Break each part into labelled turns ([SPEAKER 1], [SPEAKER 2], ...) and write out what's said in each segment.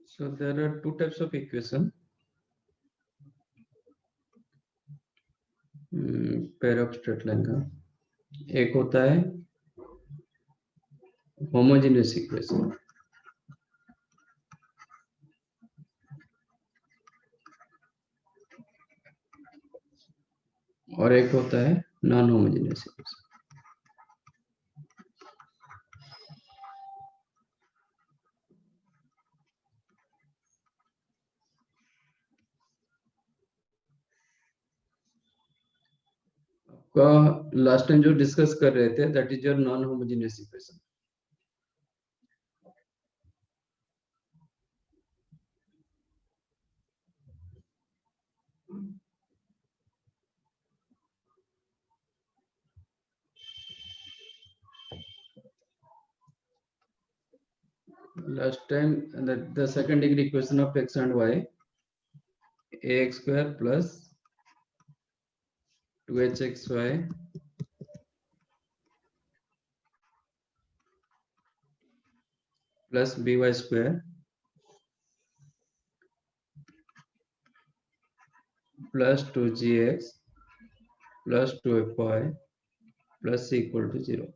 [SPEAKER 1] So there are two types of equation. Pair of straight line का एक होता है होमोजेनियस इक्वेशन, और एक होता है नॉन होमोजेनियस इक्वेशन। आपका लास्ट टाइम जो डिस्कस कर रहे थे that is your non homogeneous equation. Last time the second degree equation of x and y, ax square plus 2hxy plus by square plus 2gx plus 2fy plus c equal to 0.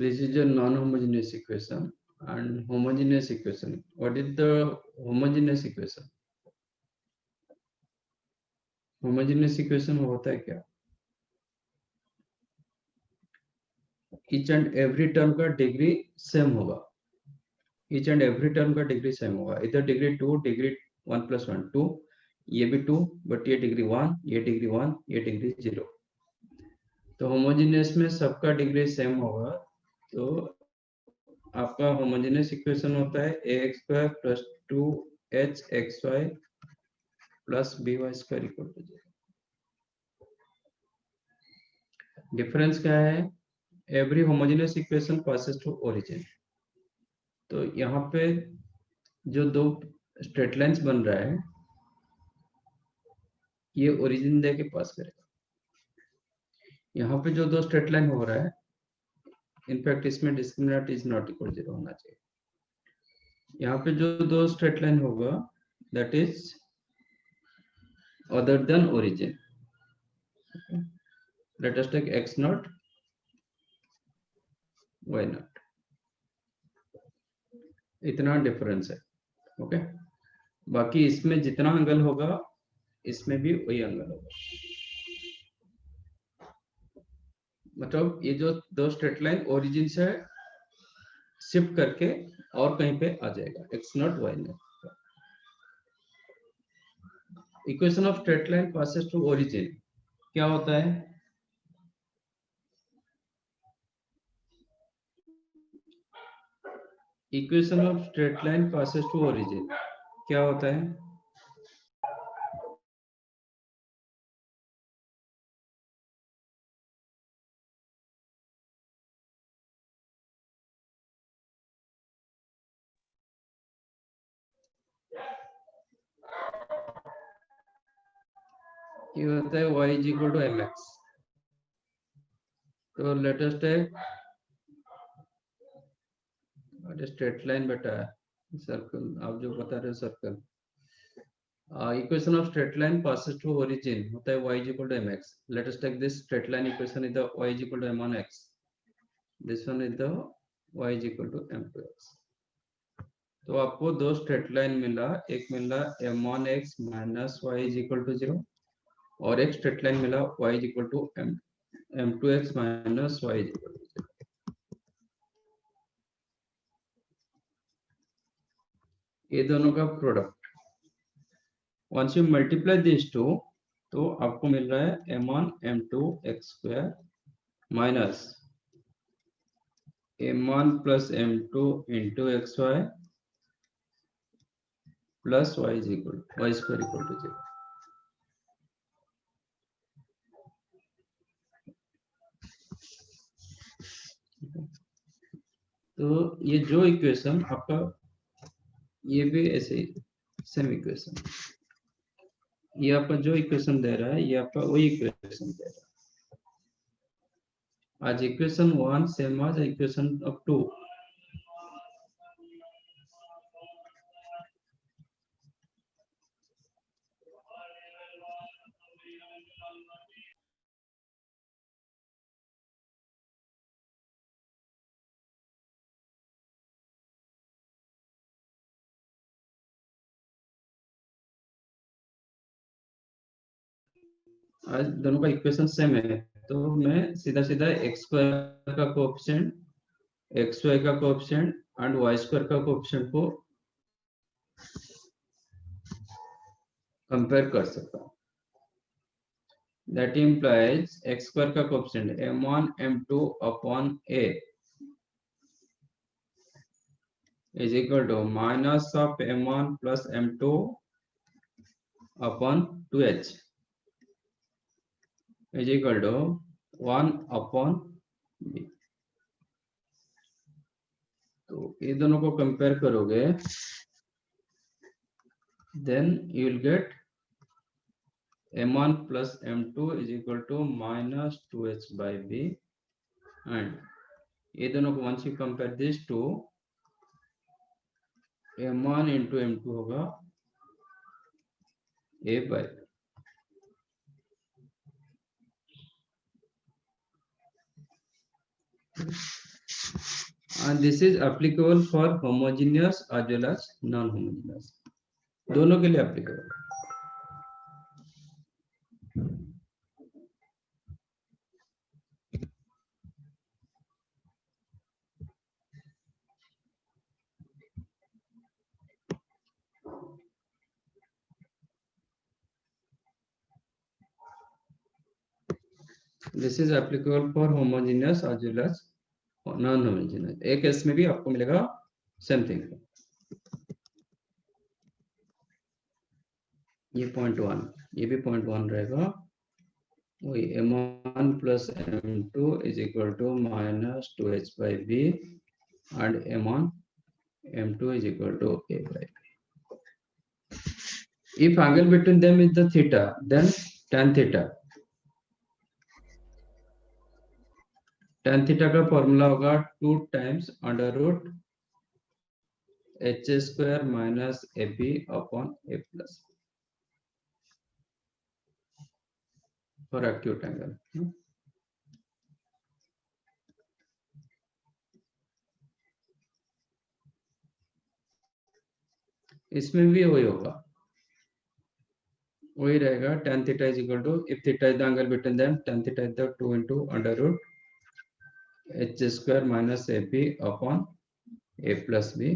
[SPEAKER 1] This is a non-homogeneous equation and homogeneous equation. What is the homogeneous equation? Homogeneous equation में होता है क्या? Each and every term का degree same होगा। Each and every term का degree same होगा। इधर degree 2, degree 1 plus 1 2, ये भी 2, बट ये डिग्री 1, ये डिग्री 1, ये डिग्री 0। तो होमोजेनियस में सबका डिग्री सेम होगा। तो आपका होमोजेनियस इक्वेशन होता है ax square plus 2hxy plus by square equal to 0। Difference क्या है? Every homogeneous equation passes to origin. तो यहाँ पे जो दो स्ट्रेट लाइंस बन रहा है ये ओरिजिन दे के पास करेगा। यहाँ पे जो दो स्ट्रेट लाइन हो रहा है, इनफैक्ट इसमें डिस्क्रिमिनेंट इज नॉट इक्वल 0 होना चाहिए। यहाँ पे जो दो स्ट्रेट लाइन होगा that is other than origin. Let us take x not y not, इतना डिफरेंस है। ओके, बाकी इसमें जितना एंगल होगा इसमें भी वही एंगल होगा। मतलब ये जो दो स्ट्रेट लाइन ओरिजिन से शिफ्ट करके और कहीं पे आ जाएगा, x not y not. Equation of straight line passes to origin क्या होता है? Equation of straight line passes to origin क्या होता है? ये होता है y is equal to mx। तो let us take straight line बेटा सर्कल, आप जो बता रहे हो circle. Equation of straight line passes to origin होता है y is equal to mx। Let us take this straight line equation is the y is equal to m1x, this one is the y is equal to m2x। तो आपको दो straight line मिला, एक मिला m1x minus y is equal to 0 और एक straight line मिला y is equal to m2x minus y is equal to 0। ये दोनों का product once you multiply this two तो आपको मिल रहा है m1 m2 x square minus m1 plus m2 into xy plus y is equal y square equal to 0। तो ये जो इक्वेशन आपका, ये भी ऐसे सेम इक्वेशन। ये आपका जो इक्वेशन दे रहा है ये आपका वही इक्वेशन दे रहा है। आज इक्वेशन 1 सेम आज इक्वेशन ऑफ 2। आज दोनों का इक्वेशन सेम है, तो मैं सीधा सीधा एक्स स्क्वायर का कोएफिशिएंट एक्स वाई का कोएफिशिएंट एंड वाई स्क्वायर का कोएफिशिएंट को कंपेयर कर सकता हूँ। दैट इम्प्लाइज एक्स स्क्वायर का coefficient m1 m2 upon a is equal to minus of m1 plus m2 upon 2h is equal to 1 upon b। तो ये दोनों को कंपेयर करोगे then you will get m1 plus m2 is equal to minus 2h by b, and ये दोनों को once you compare these two m1 into m2 होगा a by b। and this is applicable for homogeneous as well as non-homogeneous, दोनों के लिए applicable। This is applicable for homogeneous as well as non-homogeneous। एक case में भी आपको मिलेगा same thing. ये 0.1, ये भी 0.1 रहेगा, वही m1 plus m2 is equal to minus 2h by b and m1 m2 is equal to a by b। If angle between them is the theta, then tan theta का formula होगा 2 times under root h square minus ab upon a plus for acute angle। इसमें भी वही होगा, वही रहेगा tan theta is equal to, if theta is the angle between them, tan theta is the 2 into under root h square minus ab upon a plus b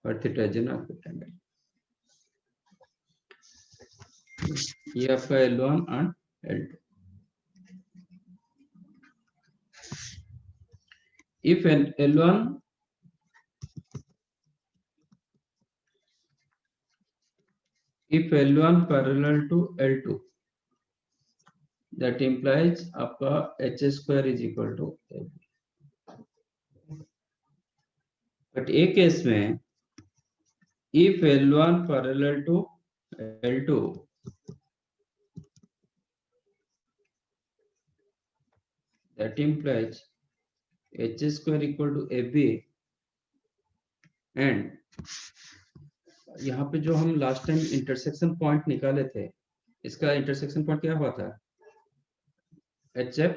[SPEAKER 1] for theta is an acute angle। ये आपका L1 and L2। If L1 parallel to L2, that implies आपका h square is equal to ab। but एक case में if L1 parallel to L2, that implies h square equal to ab, and यहाँ पे जो हम last time intersection point निकाले थे, इसका इंटरसेक्शन पॉइंट क्या हुआ था, hf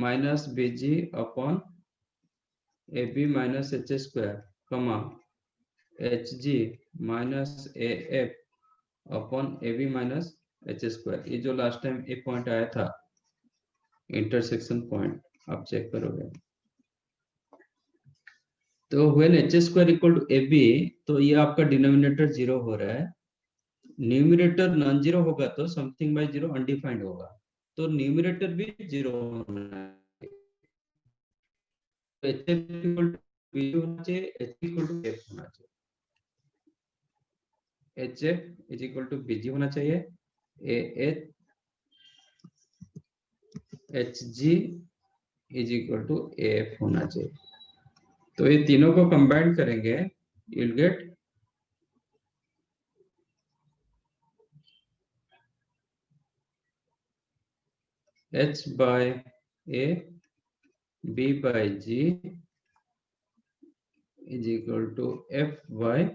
[SPEAKER 1] minus bg upon ab minus h square कमा hg minus af upon ab minus h square. ये जो लास्ट टाइम एक पॉइंट आया था इंटरसेक्शन पॉइंट, आप चेक करोगे तो when h square equal to ab, तो ये आपका डिनोमिनेटर 0 हो रहा है, न्यूमरेटर नॉन जीरो होगा तो समथिंग बाय 0 अनडिफाइंड होगा, तो न्यूमरेटर भी 0 होना है। h इक्वल टू b होना चाहिए, h इक्वल टू f होना चाहिए, hf is equal to bg होना चाहिए, hg is equal to af होना चाहिए। तो ये तीनों को कंबाइन करेंगे, you'll get h by a b by g is equal to f by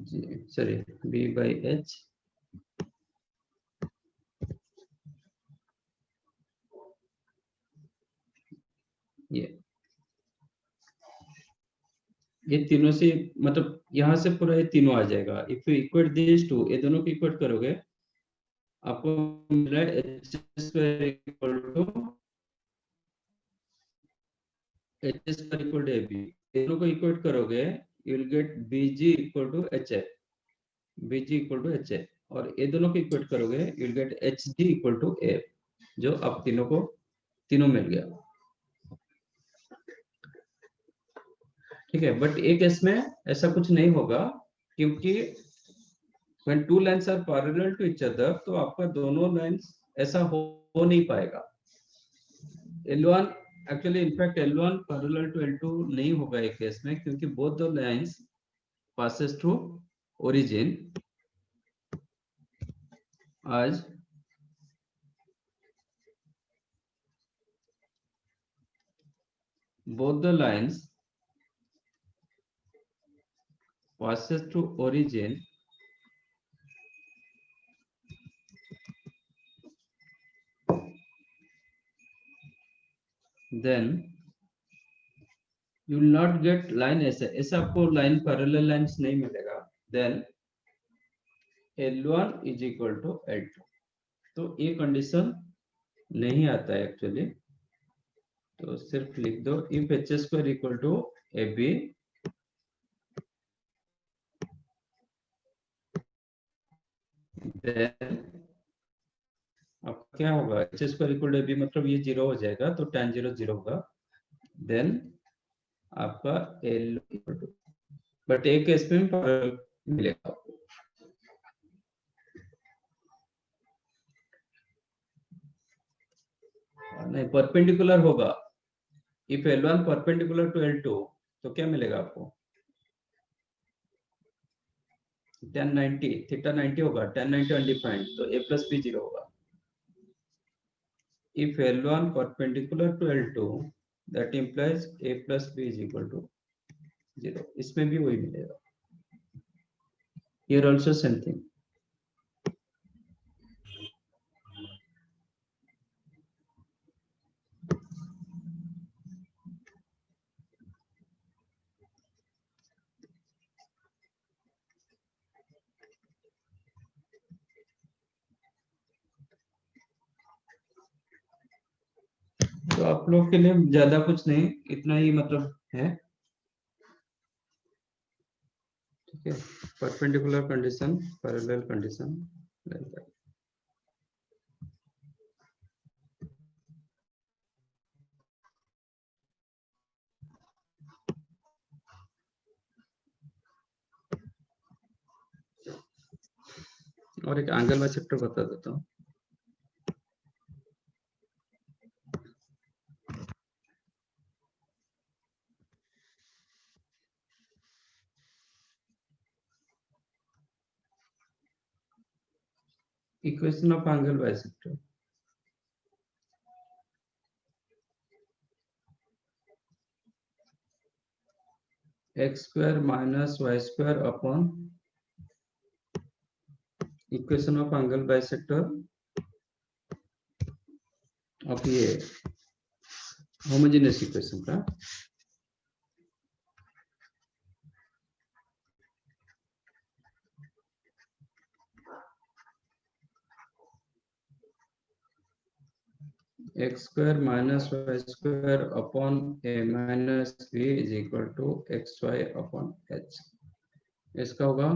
[SPEAKER 1] g, sorry, b by h ये तीनों से मतलब यहाँ से पूरा ये तीनों आ जाएगा। If you equate this to, ये दोनों को इक्वेट करोगे आपको मिल रहा है H square equal to A B. दोनों को इक्वेट करोगे you will get B G equal to H A, B G equal to H A, और ये दोनों को इक्वेट करोगे you will get H G equal to A, जो अब तीनों को तीनों मिल गया। ठीक है, बट एक केस में ऐसा कुछ नहीं होगा क्योंकि when two lines are parallel to each other तो आपका दोनों लाइंस ऐसा हो नहीं पाएगा। L1 actually in fact L1 parallel to L2 नहीं होगा एक केस में, क्योंकि both the lines passes through origin as both the lines passes through origin then you will not get line ऐसा आपको लाइन पैरेलल लाइंस नहीं मिलेगा। then L1 is equal to L2, तो ये कंडीशन नहीं आता है एक्चुअली, तो सिर्फ लिख दो if H square equal to A B then आपका क्या होगा, H square equal to A B मतलब ये जीरो हो जाएगा, तो tan जीरो जीरो होगा, देन आपका एल इक्वल टू, बट एक केस में मिलेगा आपको। नहीं, परपेंडिकुलर होगा, if L1 perpendicular to L2 तो क्या मिलेगा आपको, tan 90 थीटा 90 होगा, tan 90 अनडिफाइंड, तो a प्लस बी जीरो होगा। if L1 perpendicular to L2 that implies a plus b is equal to 0, इसमें भी वही मिलेगा। here also same thing। तो आप लोग के लिए ज्यादा कुछ नहीं, इतना ही मतलब है। ठीक है, perpendicular condition, parallel condition, like that. और एक एंगल बाइसेक्टर बता देता हूँ। Equation of angle bisector, X square minus Y square upon equation of angle bisector of ये होमोजेनियस इक्वेशन का X square minus Y square upon A minus B is equal to X Y upon H. इसका होगा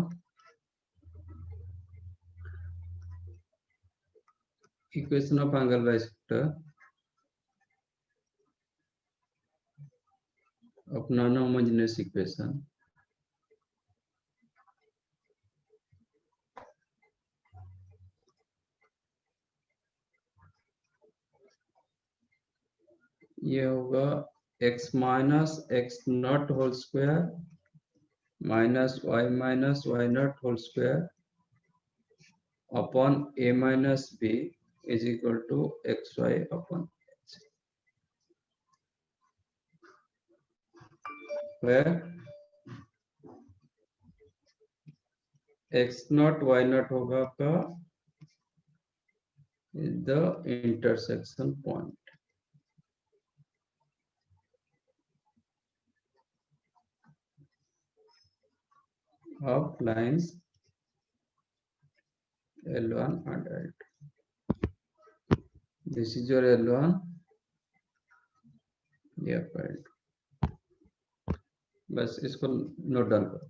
[SPEAKER 1] equation of angle bisector of non homogeneous equation ये होगा x minus X not whole square minus Y not whole square upon a minus b is equal to xy upon h, where x naught y naught होगा आपका the intersection point of lines L1 and L2. This is your L1, यह L2. बस इसको note down करो.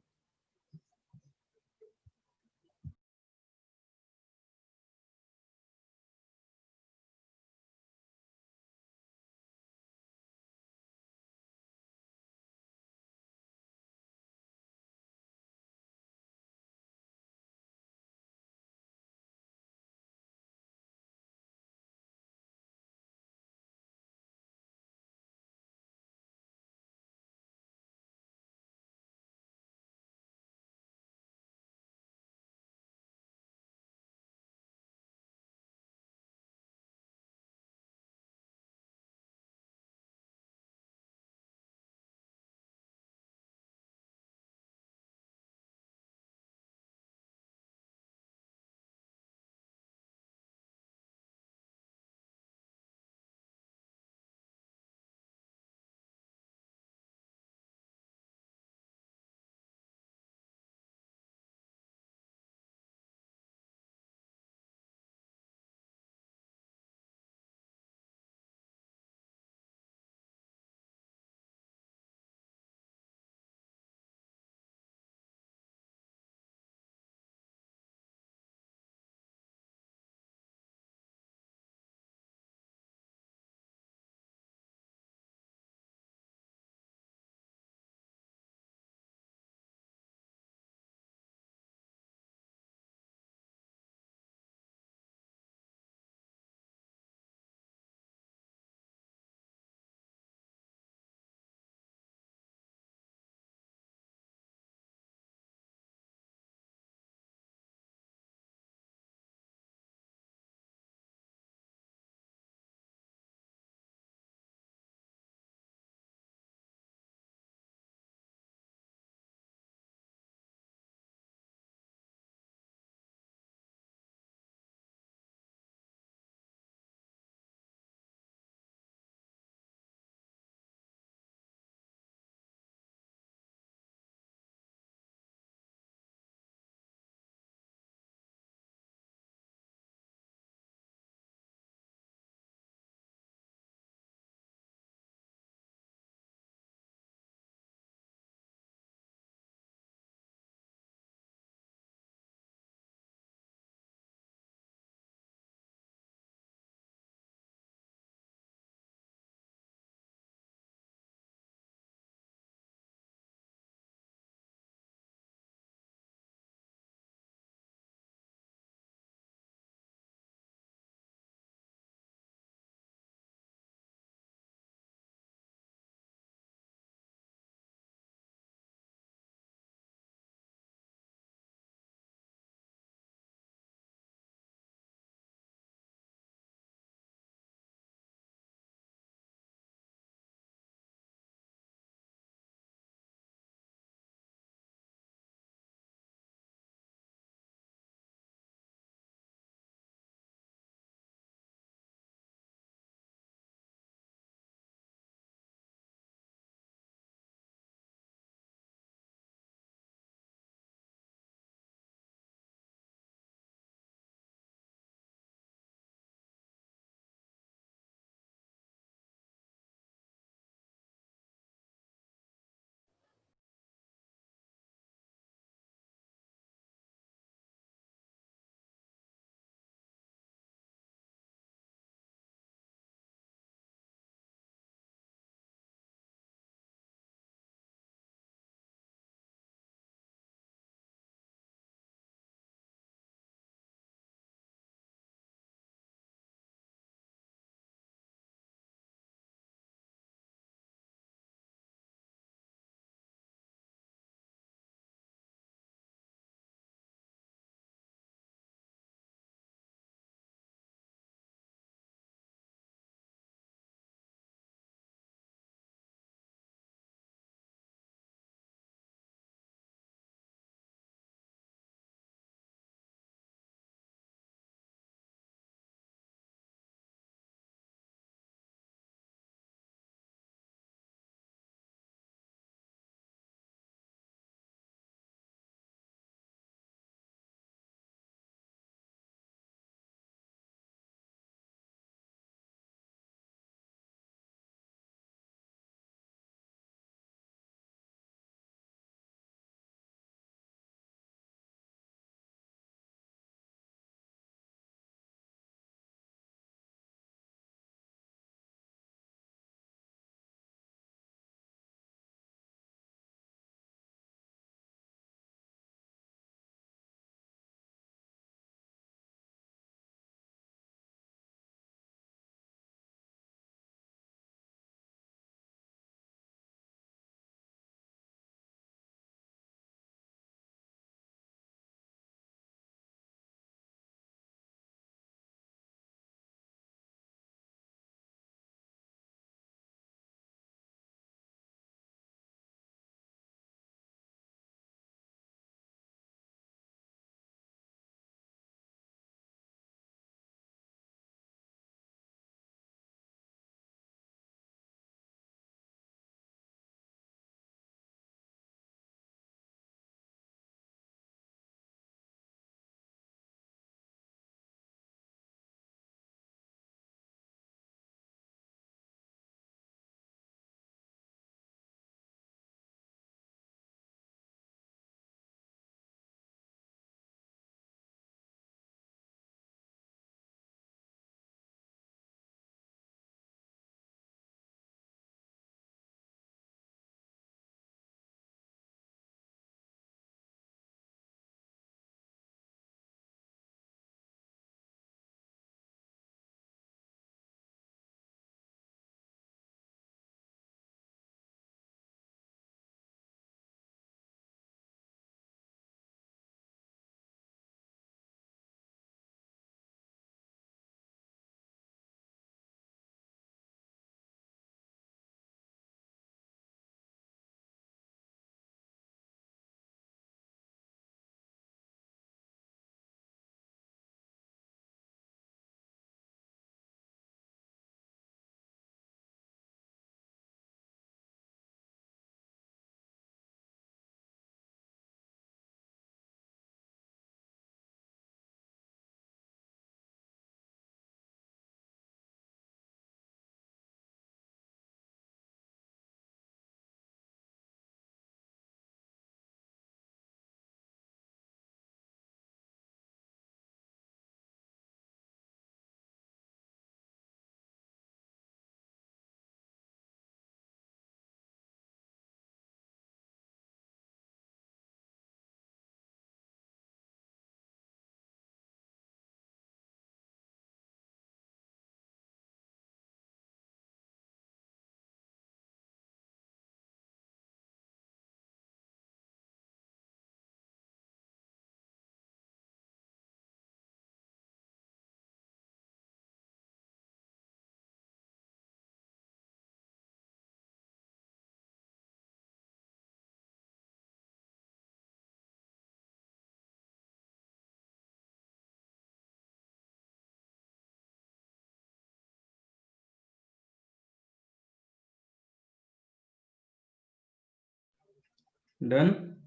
[SPEAKER 1] Done.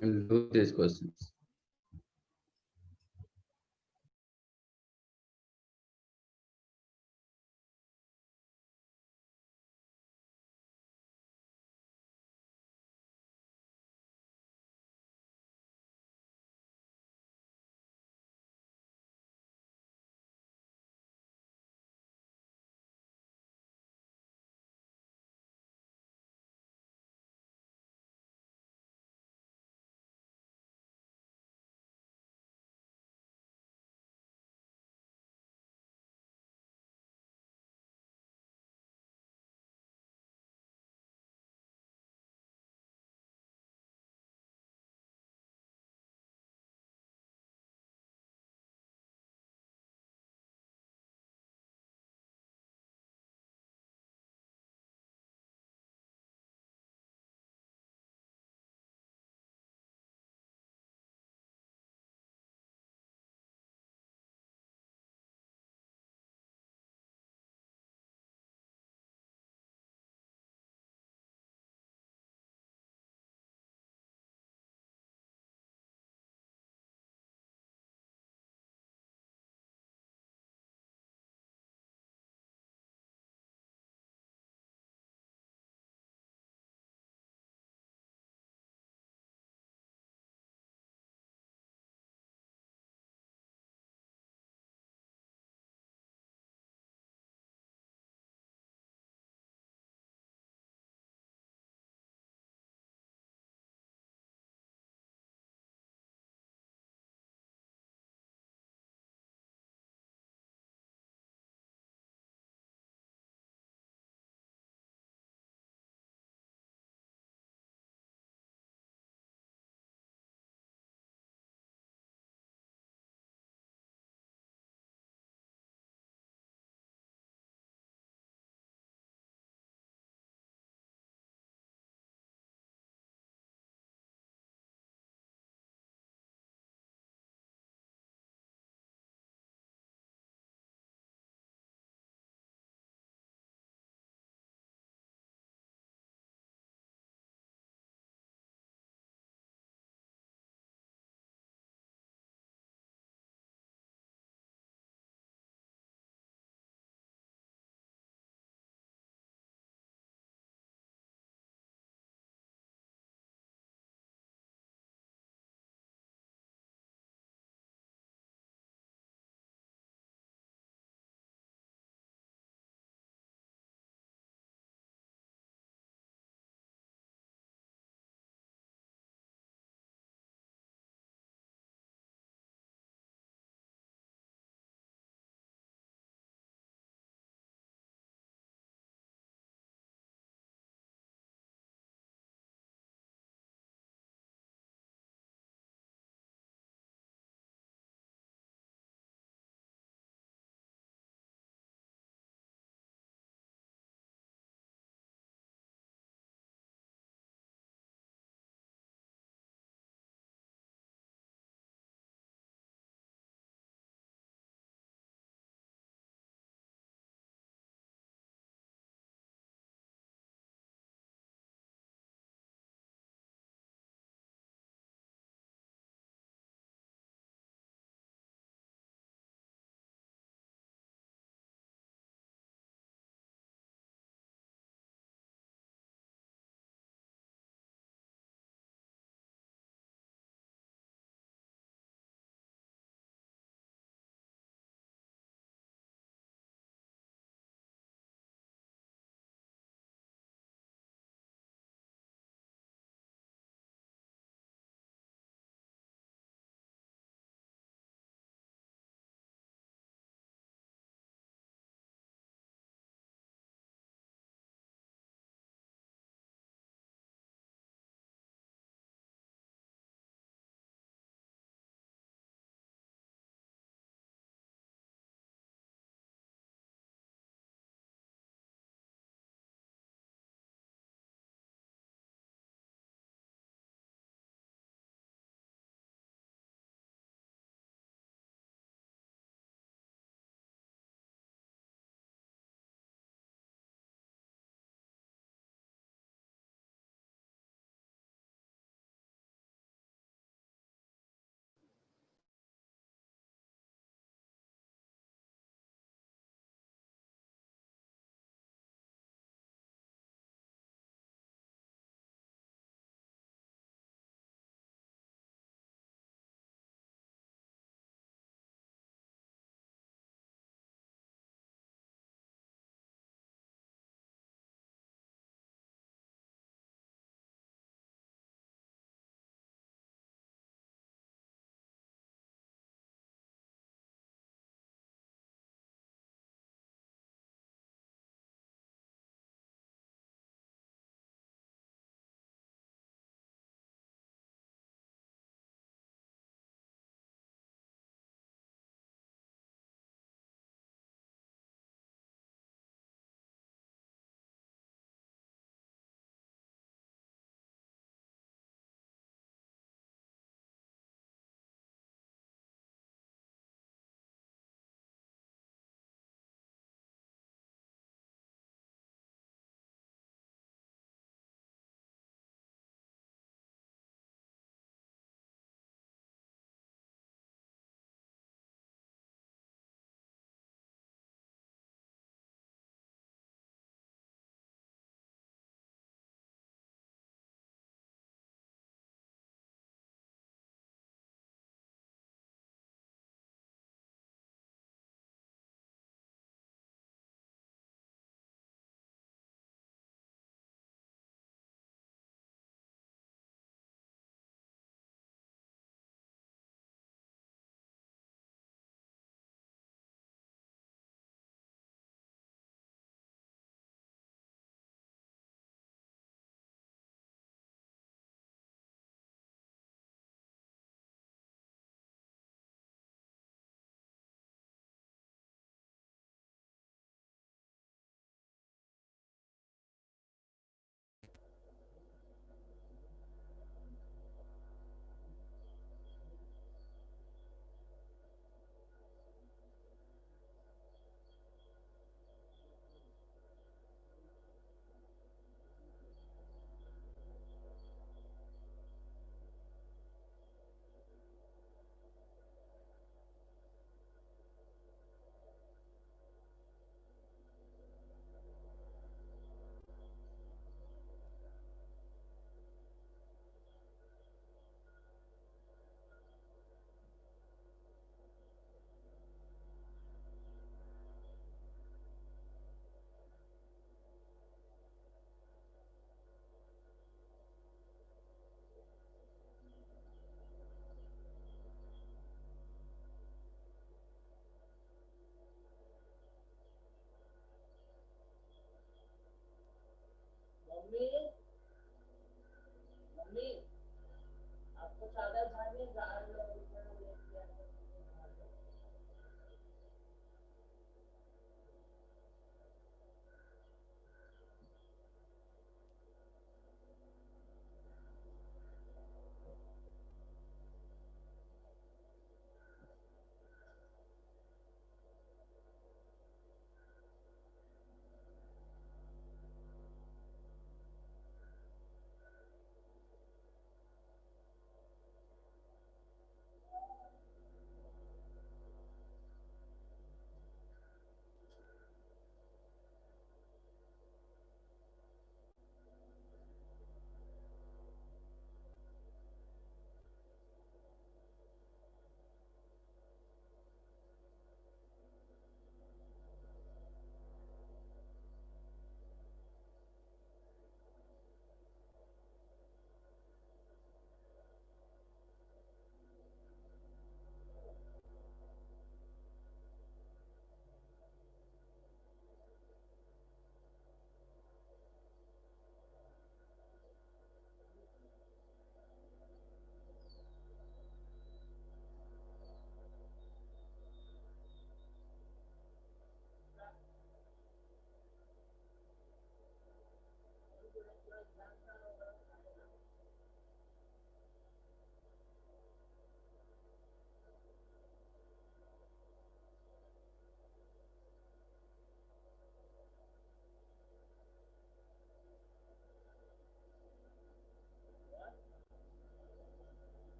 [SPEAKER 1] And do these questions.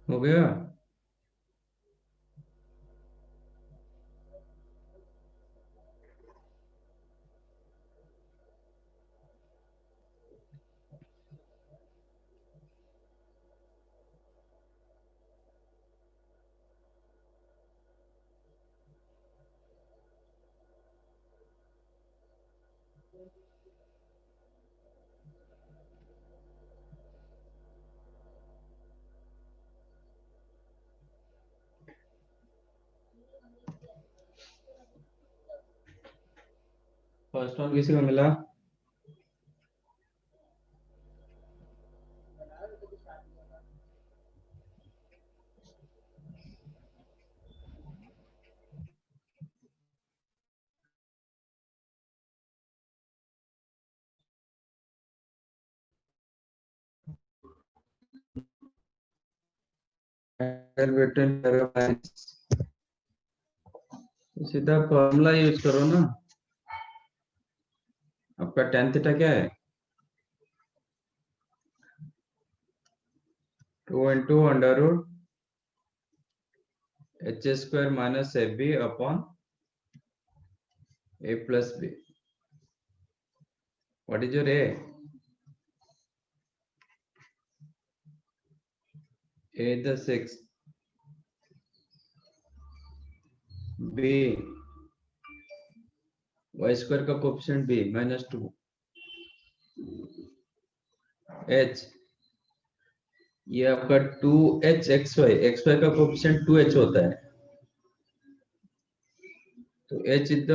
[SPEAKER 1] हो गया? First one किसी को मिला? between pair of lines, सीधा फॉर्मूला यूज करो ना। आपका tan थीटा क्या है? 2 into under root h square minus ab upon a plus b. What is your a? A the 6, b y square का कोफिशिएंट b -2, h ये आपका 2h xy का कोफिशिएंट 2h होता है, तो h इज द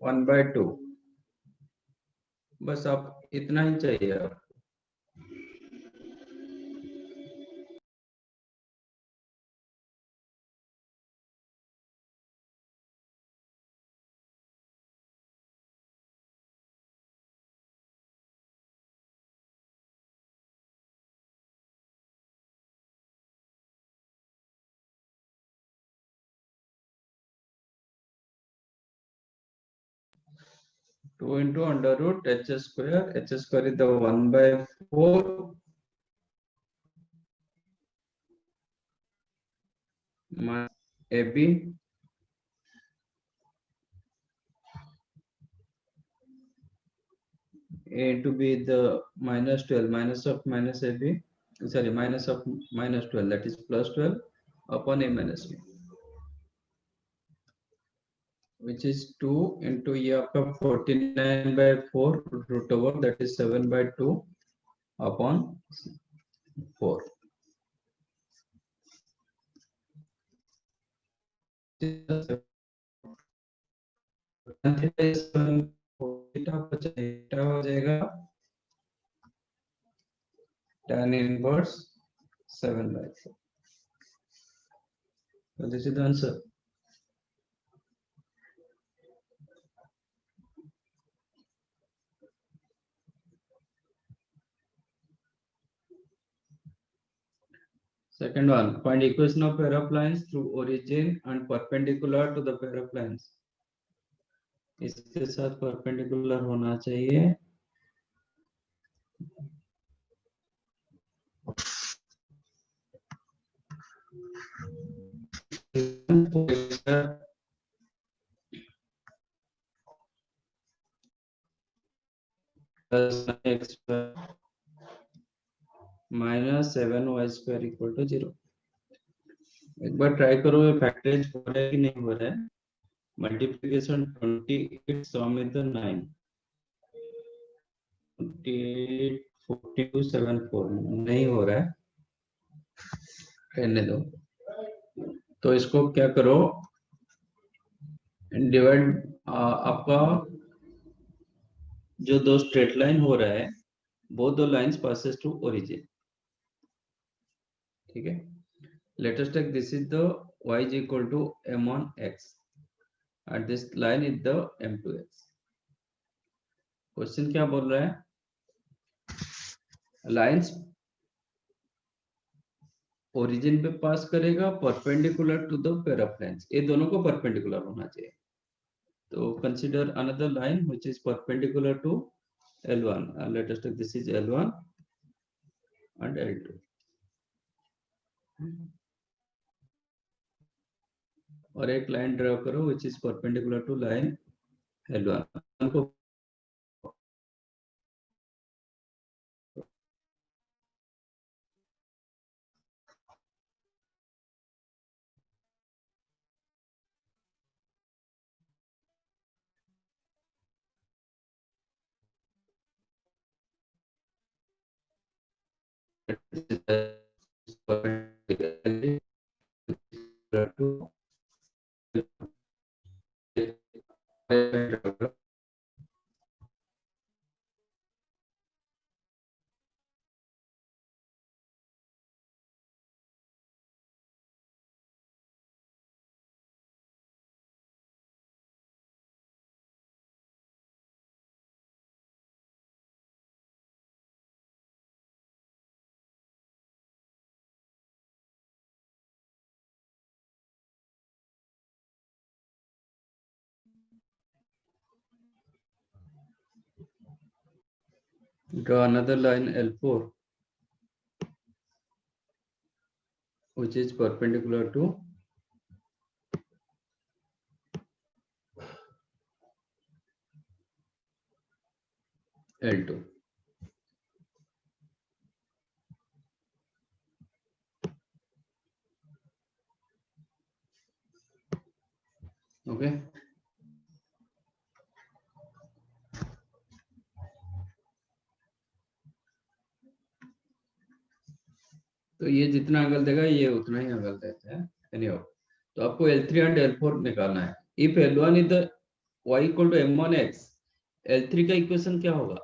[SPEAKER 1] 1/2। बस आप इतना ही चाहिए आप। Two into under root h square is the 1/4 minus ab a into b the -12 minus of minus ab, sorry, minus of -12, that is +12 upon a minus b, which is 2 into ये आपका 49/4 root over, that is 7/2 upon 4. Theta हो जाएगा tan inverse 7/4. So this is the answer. Second one, find equation of pair of lines through origin and perpendicular to the pair of lines. इसके साथ perpendicular होना चाहिए। -7y² = 0। एक बार try करो ये factorise हो रहा है कि नहीं हो रहा है। मल्टीप्लिकेशन 28 सम में तो 9 4274 नहीं हो रहा है, रहने दो। तो इसको क्या करो, डिवाइड, आपका जो दो स्ट्रेट लाइन हो रहा है वो दो लाइंस पासेस टू ओरिजिन, ठीक है। Let us take this is the y is equal to m on x and this line is the m to x। Question क्या बोल रहा है, लाइंस ओरिजिन पे पास करेगा perpendicular to the pair of lines, ये दोनों को perpendicular होना चाहिए। तो consider another line which is perpendicular to L1 and let us take this is L1 and L2। और एक लाइन ड्रा करो which is perpendicular to line L1 को draw another line L4 which is perpendicular to L2. Okay. तो ये जितना angle देगा ये उतना ही एंगल देते हैं anyhow. तो आपको L3 एंड L4 निकालना है. If L1 is the y equal to m1x, L3 का इक्वेशन क्या होगा?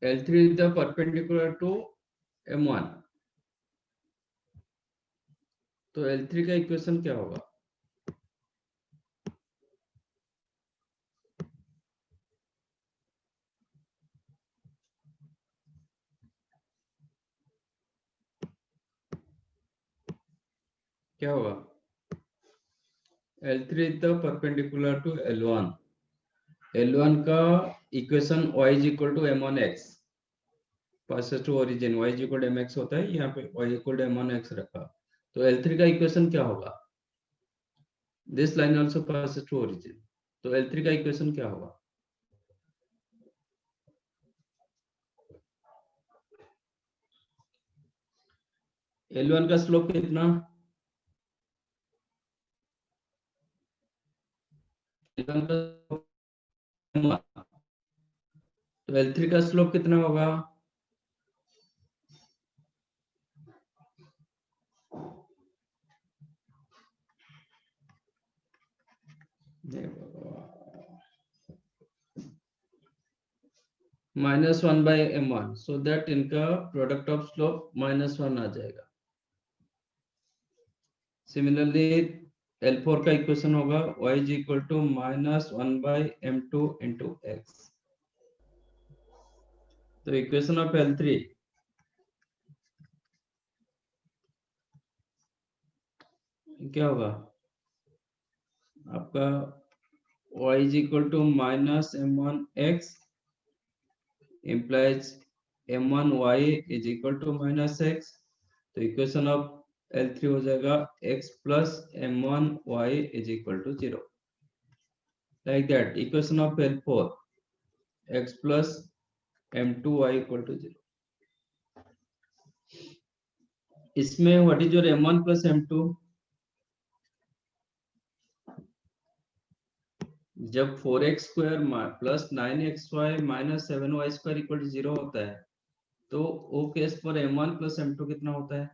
[SPEAKER 1] L3 is the perpendicular to m1. तो L3 का इक्वेशन क्या होगा? क्या होगा? L3 is the perpendicular to L1. L1 का equation y is equal to m1x passes to origin, y is equal to mx होता है, यहाँ पे y equal to m1x रखा. तो L3 का इक्वेशन क्या होगा? This line also passes to origin. तो L3 का इक्वेशन क्या होगा? L1 का स्लोप कितना? L1 का स्लोप, तो L3 का स्लोप कितना होगा? -1/m1, so that इनका प्रोडक्ट ऑफ स्लोप -1 आ जाएगा. सिमिलरली L4 का इक्वेशन होगा y is equal to -1/m2 into x. तो इक्वेशन ऑफ L3 क्या होगा? आपका y is equal to -m1x implies m1y is equal to -x. तो इक्वेशन ऑफ L3 हो जाएगा x plus m1y is equal to 0. Like that, equation of L4 x plus m2y equal to 0. इसमें what is your m1 plus m2? जब 4x square plus 9xy minus 7y square equal to 0 होता है, तो वो case पर m1 plus m2 कितना होता है?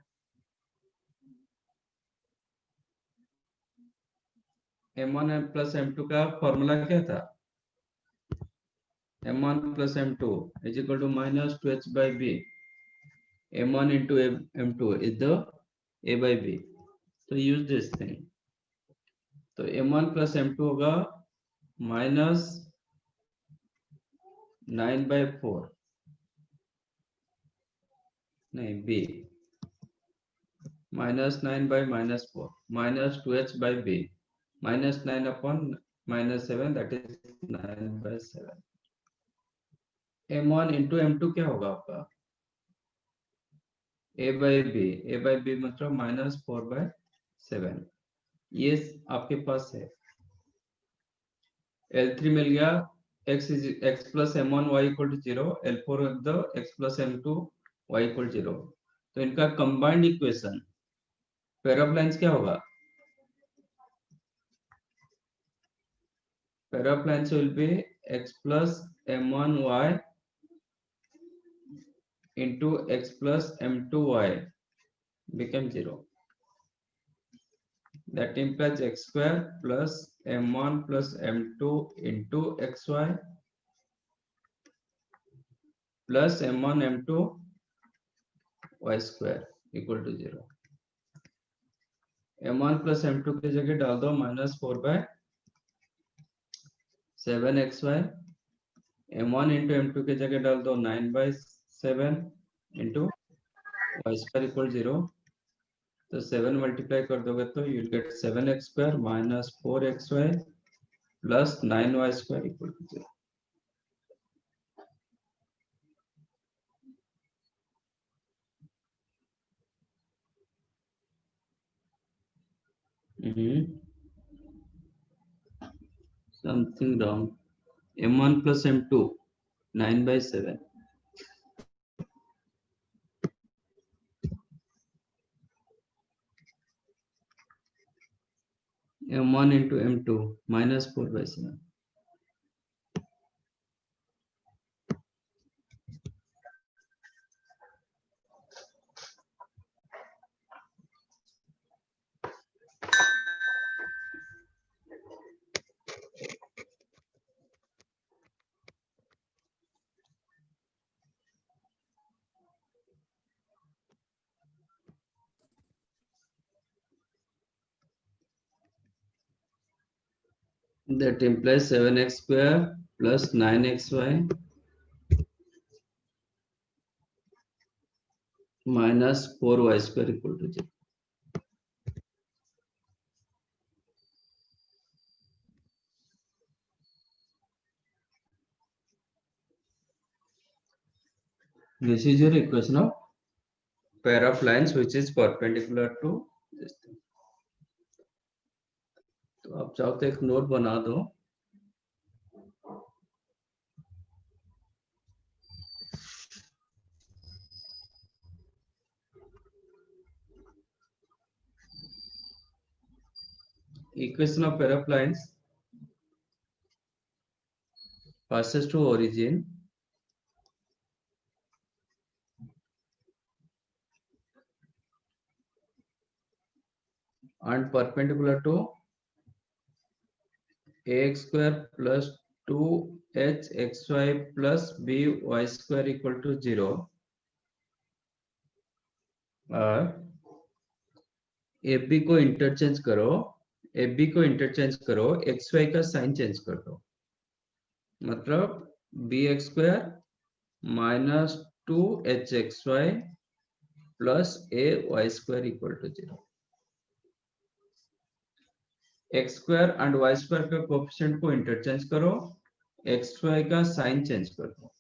[SPEAKER 1] m1 plus m2 का फॉर्मूला क्या था? m1 plus m2 is equal to minus 2h by b. m1 into m2 is the a by b. So use this thing. तो m1 plus m2 होगा minus 9/4, नहीं b, minus 9 by -4 minus 2h by b minus 9 upon minus 7 that is 9/7. m1 into m2 क्या होगा आपका a by b मतलब -4/7 ये आपके पास है। L3 मिल गया x plus m1 y equal to 0, L4 रख दो x plus m2 y equal to 0। तो इनका combined equation pair of lines क्या होगा pair of lines will be x plus m1y into x plus m2y become 0. That implies x square plus m1 plus m2 into xy plus m1 m2 y square equal to 0. m1 plus m2 की जगह डाल दो -4/7xy, m1 into m2 की जगह डाल दो 9/7 into y square equal 0। तो 7 multiply कर दोगे तो you get 7x square minus 4xy plus 9y square equal to 0। Something wrong m1 plus m2 9/7 m1 into m2 -4/7 that implies 7x square plus 9xy minus 4y square equal to 0। This is your equation of pair of lines which is perpendicular to this thing। तो आप चाहो तो एक note बना दो। Equation of pair of lines passes to origin and perpendicular to ax square plus 2hxy plus by square equal to 0 और ab को interchange करो xy का साइन चेंज कर दो मतलब bx square minus 2hxy plus ay square equal to 0। X square and Y square के coefficient को interchange करो एक्स वाई का साइन चेंज कर दो।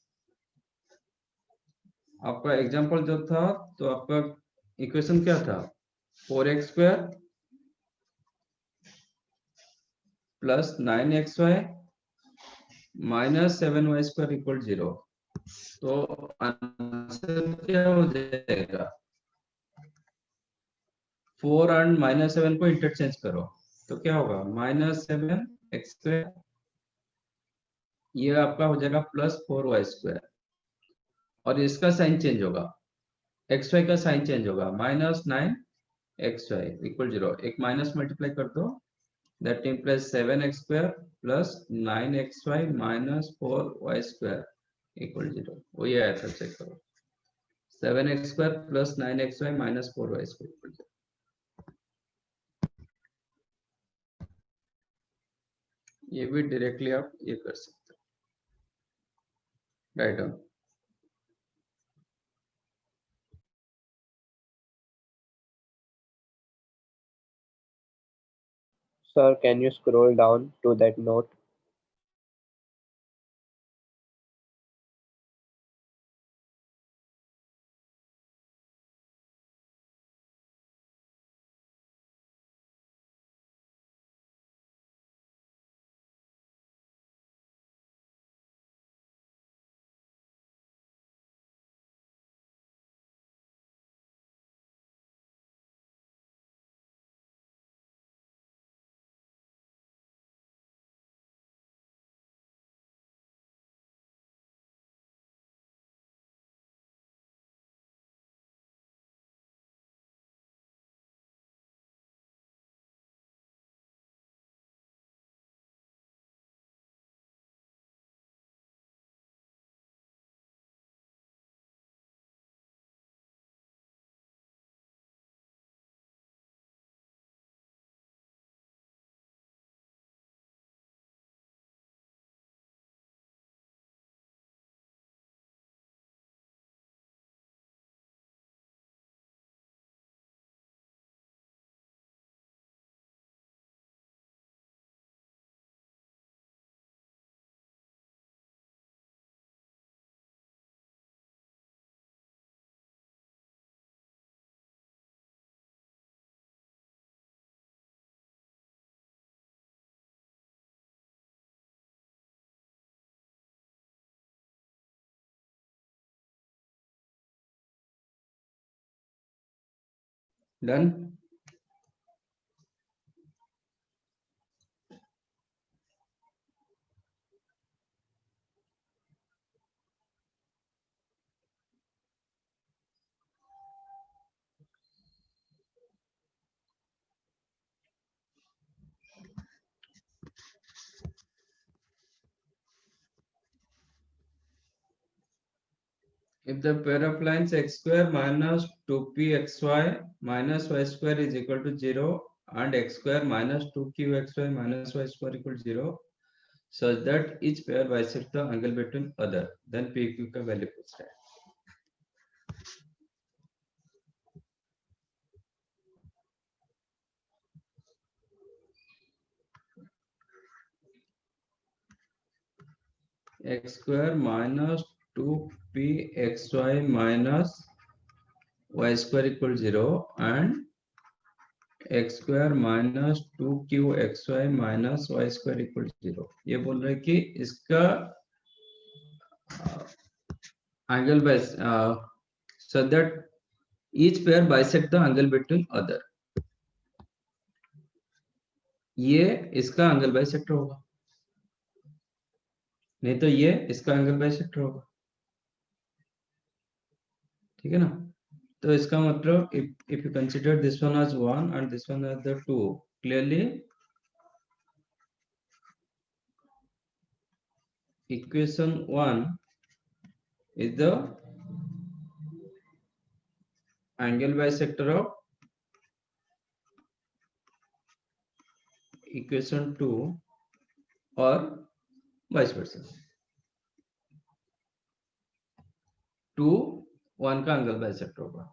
[SPEAKER 1] आपका एग्जांपल जो था तो आपका इक्वेशन क्या था 4x square plus 9xy minus 7y square equal 0। तो आंसर क्या हो जाएगा 4 एंड -7 को इंटरचेंज करो तो क्या होगा -7x स्क्वायर ये आपका हो जाएगा +4y स्क्वायर और इसका साइन चेंज होगा xy का साइन चेंज होगा -9xy इक्वल 0। एक माइनस मल्टीप्लाई कर दो that implies 7x square plus 9xy minus 4y square equal 0। वही आया था चेक करो 7x square plus 9xy minus 4y square equal 0। ये भी डायरेक्टली आप ये कर सकते हो write down.
[SPEAKER 2] Sir, can you scroll down to that note?
[SPEAKER 1] Done. If the pair of lines x square minus 2pxy minus y square is equal to 0 and x square minus 2qxy minus y square equal to 0, such that each pair bisects the angle between other, then PQ का value पूछ रहा है. X square minus 2pxy minus y square equal 0 and x square minus 2qxy minus y square equal 0. ये बोल रहे हैं कि इसका angle by so that each pair bisect the angle between other. ये इसका angle bisector होगा, नहीं तो ये इसका angle bisector होगा. ठीक है ना? तो इसका मतलब if you consider this one as 1 and this one as the 2, clearly equation 1 is the angle bisector of equation 2 or vice versa. 2 1 का angle bisector होगा.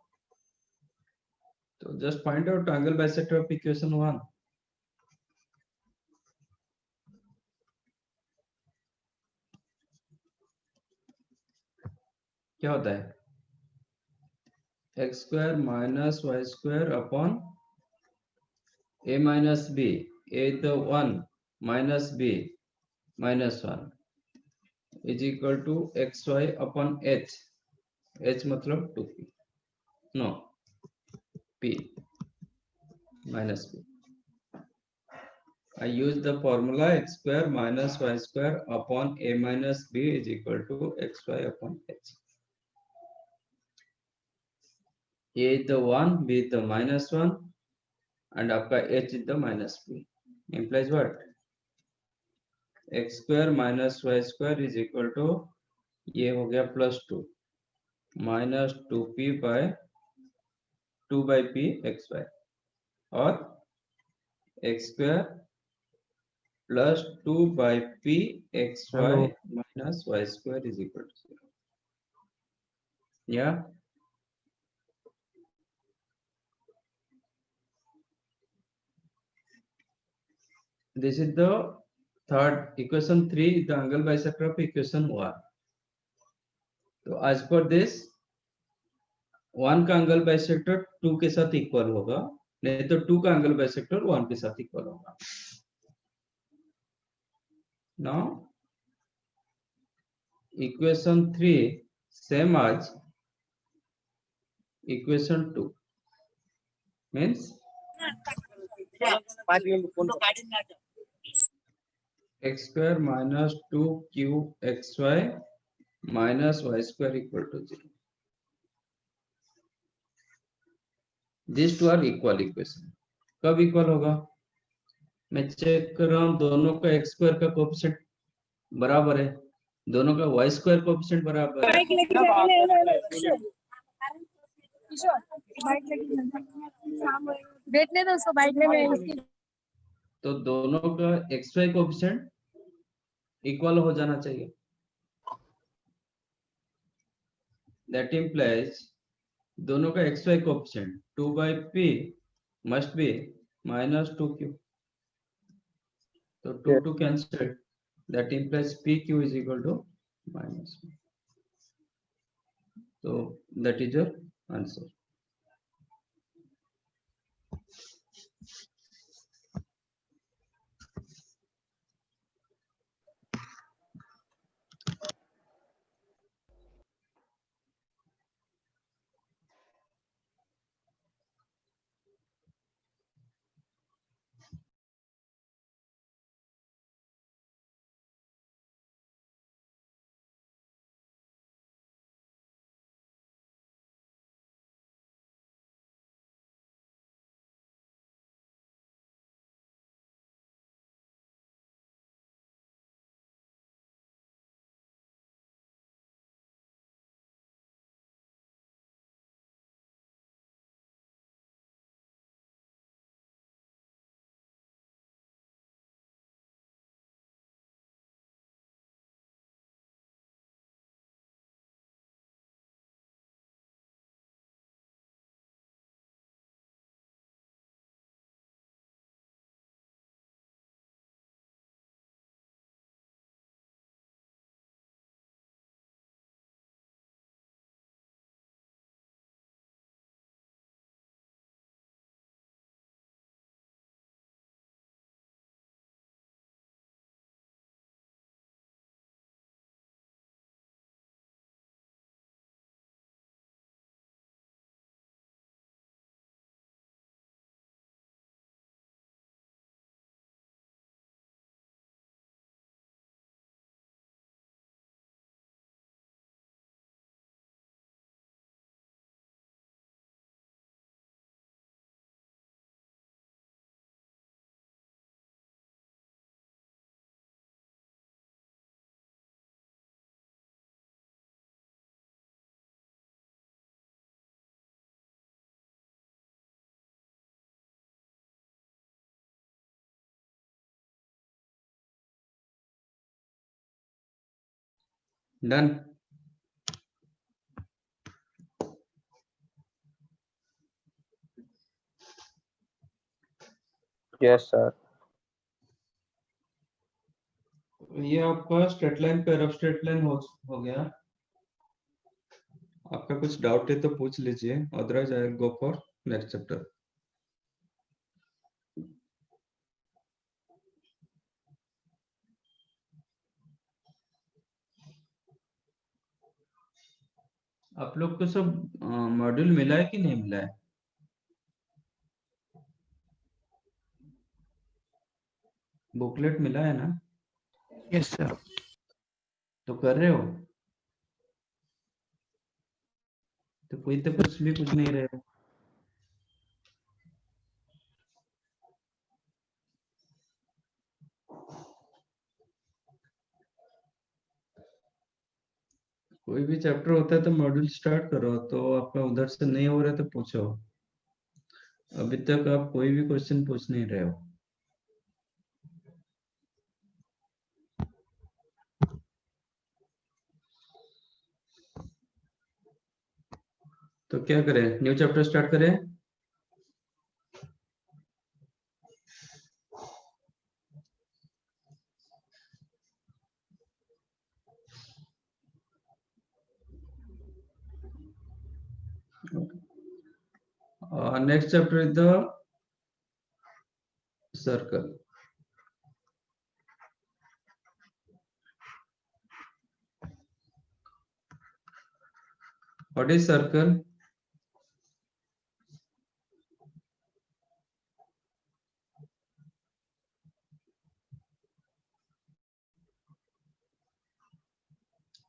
[SPEAKER 1] तो just find out angle bisector of equation 1. क्या होता है? x square minus y square upon a minus b. A is the 1 minus b minus 1 is equal to xy upon h. H मतलब 2p. No, p minus p. I use the formula x square minus y square upon a minus b is equal to xy upon h. A is the 1, b is the minus 1 and आपका h is the minus p. Implies what? x square minus y square is equal to ये हो गया plus 2 minus 2p by 2 by p xy और x square plus 2 by p xy
[SPEAKER 2] Hello.
[SPEAKER 1] minus y square is equal to 0. Yeah. This is the third equation 3, the angle bisector of equation 1. तो as per this 1 का angle bisector 2 के साथ equal होगा, नहीं तो 2 का angle bisector 1 के साथ इक्वल होगा. Now equation 3 same as equation 2 means x square minus 2qxy minus y square equal to 0. These two are equal equation. कब इक्वल होगा? मैं चेक कर रहा हूँ, दोनों का x स्क्वायर का कोएफिशिएंट बराबर है, दोनों का y स्क्वायर कोएफिशिएंट बराबर है.
[SPEAKER 3] बैठने दो उसको, बैठने में
[SPEAKER 1] तो दोनों का xy कोएफिशिएंट इक्वल हो जाना चाहिए. That implies दोनों का xy coefficient 2/p must be minus 2q. So 2 cancelled. That implies pq is equal to minus 1. So that is your answer. Done.
[SPEAKER 2] Yes, sir.
[SPEAKER 1] ये आपका straight line pair of straight line हो गया. आपका कुछ doubt है तो पूछ लीजिए, otherwise I will go for next chapter. आप लोग को सब मॉड्यूल मिला है कि नहीं मिला है? बुकलेट मिला है ना?
[SPEAKER 4] Yes sir.
[SPEAKER 1] तो कर रहे हो? तो कोई तो कुछ भी पूछ नहीं रहे हो. कोई भी चैप्टर होता है तो मॉड्यूल स्टार्ट करो, तो आपका उधर से नहीं हो रहा तो पूछो. अभी तक आप कोई भी क्वेश्चन पूछ नहीं रहे हो. तो क्या करें, न्यू चैप्टर स्टार्ट करें? Next chapter is the circle. What is circle?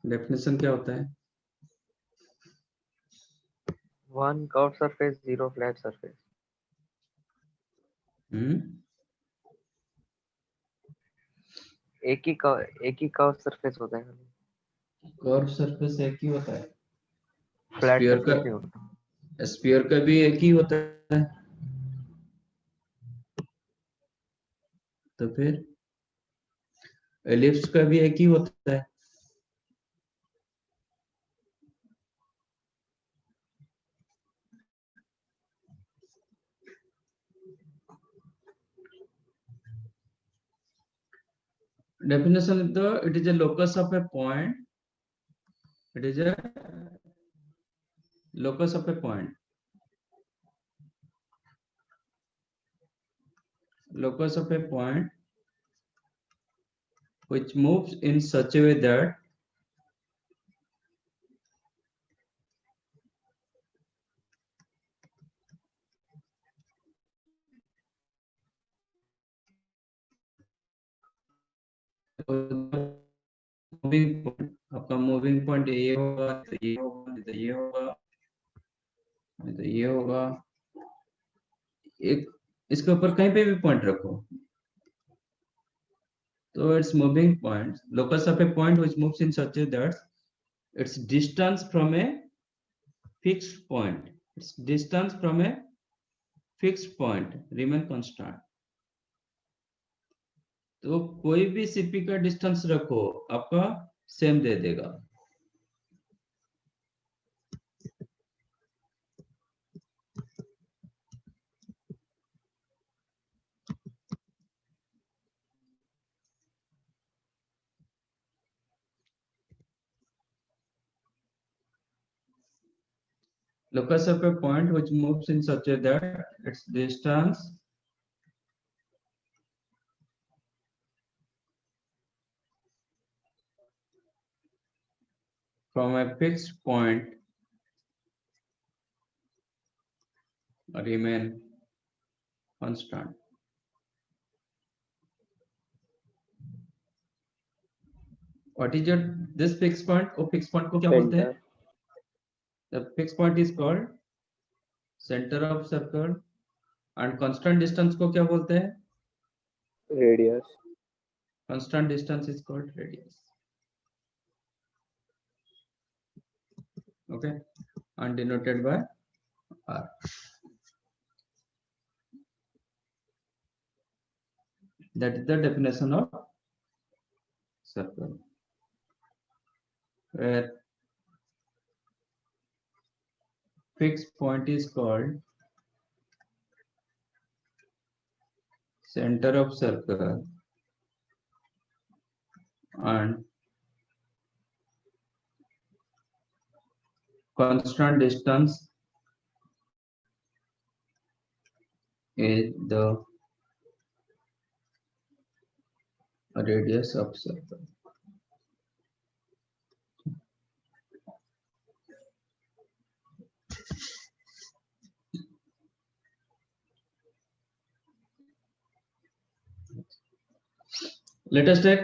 [SPEAKER 1] Definition क्या होता है?
[SPEAKER 2] One curved surface, zero flat surface. एक ही कर्व सरफेस होता है,
[SPEAKER 1] कर्व सरफेस एक ही होता है.
[SPEAKER 2] फ्लैट
[SPEAKER 1] स्फीयर
[SPEAKER 2] सरफेस नहीं होता.
[SPEAKER 1] का स्फीयर का भी एक ही होता है. तो फिर एलिप्स का भी एक ही होता है. Definition is it is a locus of a point. It is a locus of a point. Locus of a point which moves in such a way that moving point, आपका मूविंग पॉइंट ये होगा, तो ये होगा, तो ये होगा, तो ये होगा. एक इसके ऊपर कहीं पे भी पॉइंट रखो, तो it's moving point. Locus of A point which moves in such A that its distance from a fixed point, its distance from a fixed point remain constant. तो कोई भी सीपी का डिस्टेंस रखो, आपका सेम दे देगा. Locus of a point which moves in such a that its distance from a fixed point remain constant. What is your this fixed point? वो fixed point को क्या बोलते हैं?
[SPEAKER 2] Center.
[SPEAKER 1] The fixed point is called center of circle, and constant distance को क्या बोलते हैं?
[SPEAKER 2] Radius.
[SPEAKER 1] Constant distance is called radius. Okay, and denoted by r. That is the definition of circle, where fixed point is called center of circle and constant distance is the radius of circle. Let us take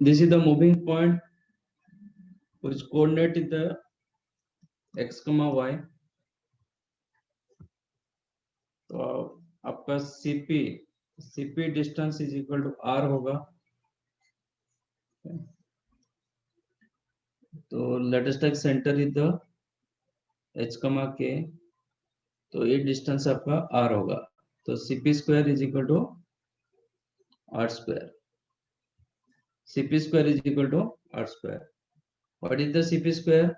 [SPEAKER 1] this is the moving point which coordinate is the x comma y. तो आपका cp distance is equal to r होगा. तो let us take centre is the h comma k. तो ये distance आपका r होगा. तो cp square is equal to r square. cp square is equal to r square. What is the cp square?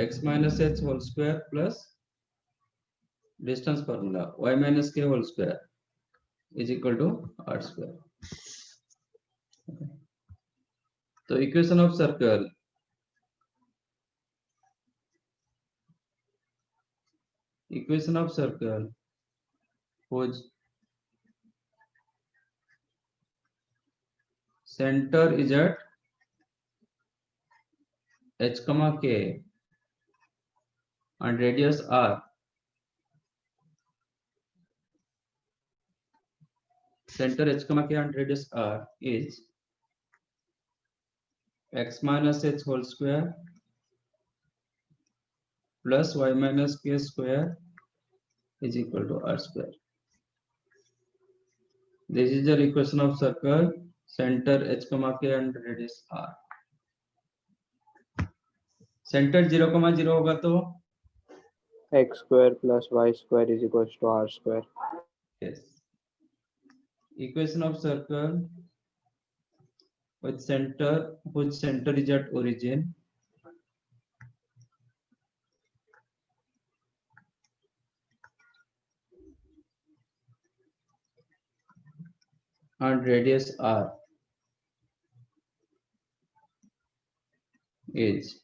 [SPEAKER 1] x minus h whole square plus distance formula y minus k whole square is equal to r square. Okay. तो equation of circle equation of circle whose center is at h comma k and radius r. Center h comma k and radius r is x minus h whole square plus y minus k square is equal to r square. This is the equation of circle, center h comma k and radius r. Center 0 comma 0 होगा तो
[SPEAKER 2] x square plus y square is equals to r square.
[SPEAKER 1] yes. Equation of circle with center whose center is at origin and radius r is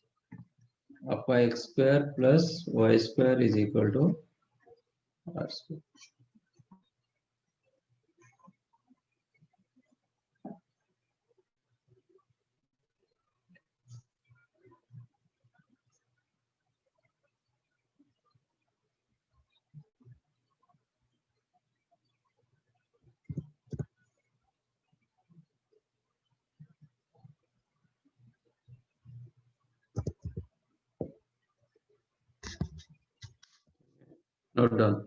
[SPEAKER 1] up by x square plus y square is equal to r square. Note down.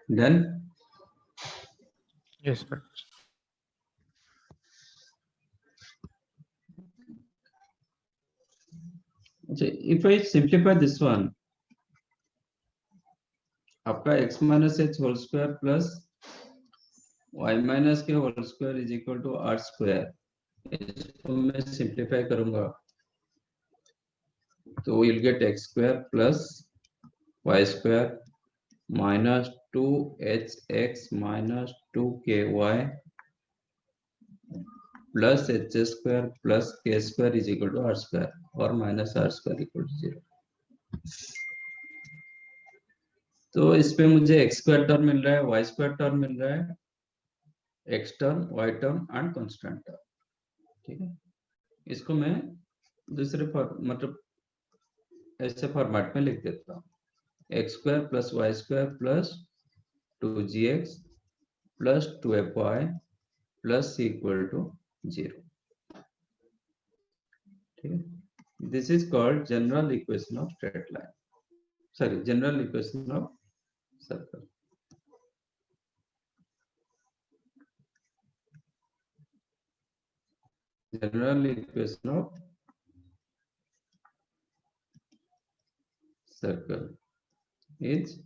[SPEAKER 1] Then
[SPEAKER 2] Yes, sir.
[SPEAKER 1] if I simplify this one, आपका x minus h whole square plus y minus k whole square is equal to r square. इसको मैं simplify करूंगा तो we'll get x square plus y square minus 2hx minus 2ky plus h square plus k square is equal to r square or minus r square equal to 0. तो इस पे मुझे x square term मिल रहा है, y square term मिल रहा है, x term, y term and constant term. ठीक है, इसको मैं दूसरे मतलब ऐसे फॉर्मेट में लिख देता हूँ. x square plus y square plus 2gx plus 2fy plus c equal to 0. ठीक है, this is called general equation of straight line, sorry general equation of circle. General equation of circle is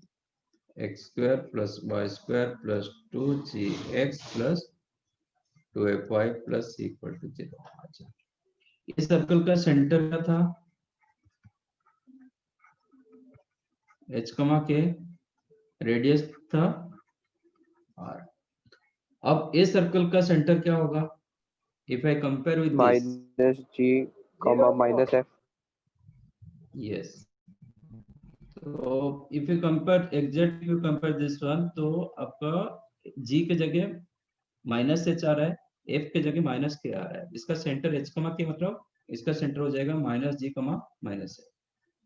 [SPEAKER 1] x square plus y square plus 2gx plus 2fy plus c equal to 0। अच्छा, इस circle का centre क्या था? h कमा के, radius था r। अब इस सर्कल का सेंटर क्या होगा? If I compare with this,
[SPEAKER 2] minus G comma minus F.
[SPEAKER 1] Yes, तो if you compare exact, you compare this one, तो आपका g के जगह माइनस एच आ रहा है, f के जगह माइनस के आ रहा है। इसका सेंटर h कमा के मतलब इसका सेंटर हो जाएगा माइनस जी कमा माइनस है।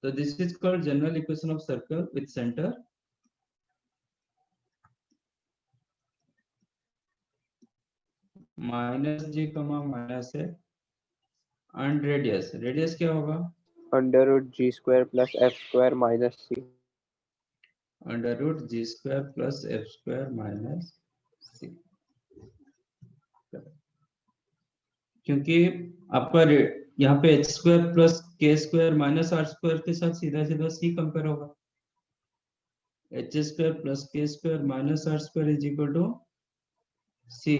[SPEAKER 1] तो this is called general equation of circle with centre minus G comma minus है एंड रेडियस, रेडियस क्या होगा?
[SPEAKER 2] Under root G square plus F square minus C.
[SPEAKER 1] Under root G square plus F square minus C. क्योंकि आपका यहाँ पे H square plus K square minus R square के साथ सीधा सीधा सी कंपेयर होगा। H square plus K square minus R square is equal to सी।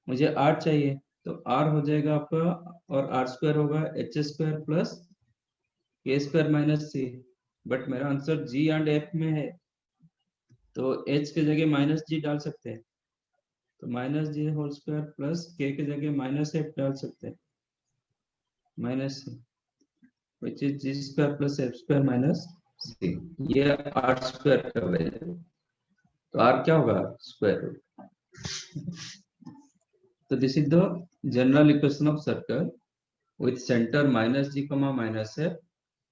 [SPEAKER 1] मुझे आर चाहिए, तो आर हो जाएगा आपका, और आर स्क्वायर होगा H square plus K square minus C. But मेरा आंसर जी एंड एफ में है, तो एच के जगह माइनस जी डाल सकते हैं, तो minus G whole square plus के जगह माइनस एफ डाल सकते हैं, minus C, which is G square plus F square minus C. ये आर स्क्वायर का वैल्यू, तो आर क्या होगा? Square root. तो this is the general equation of circle with center minus g comma minus f,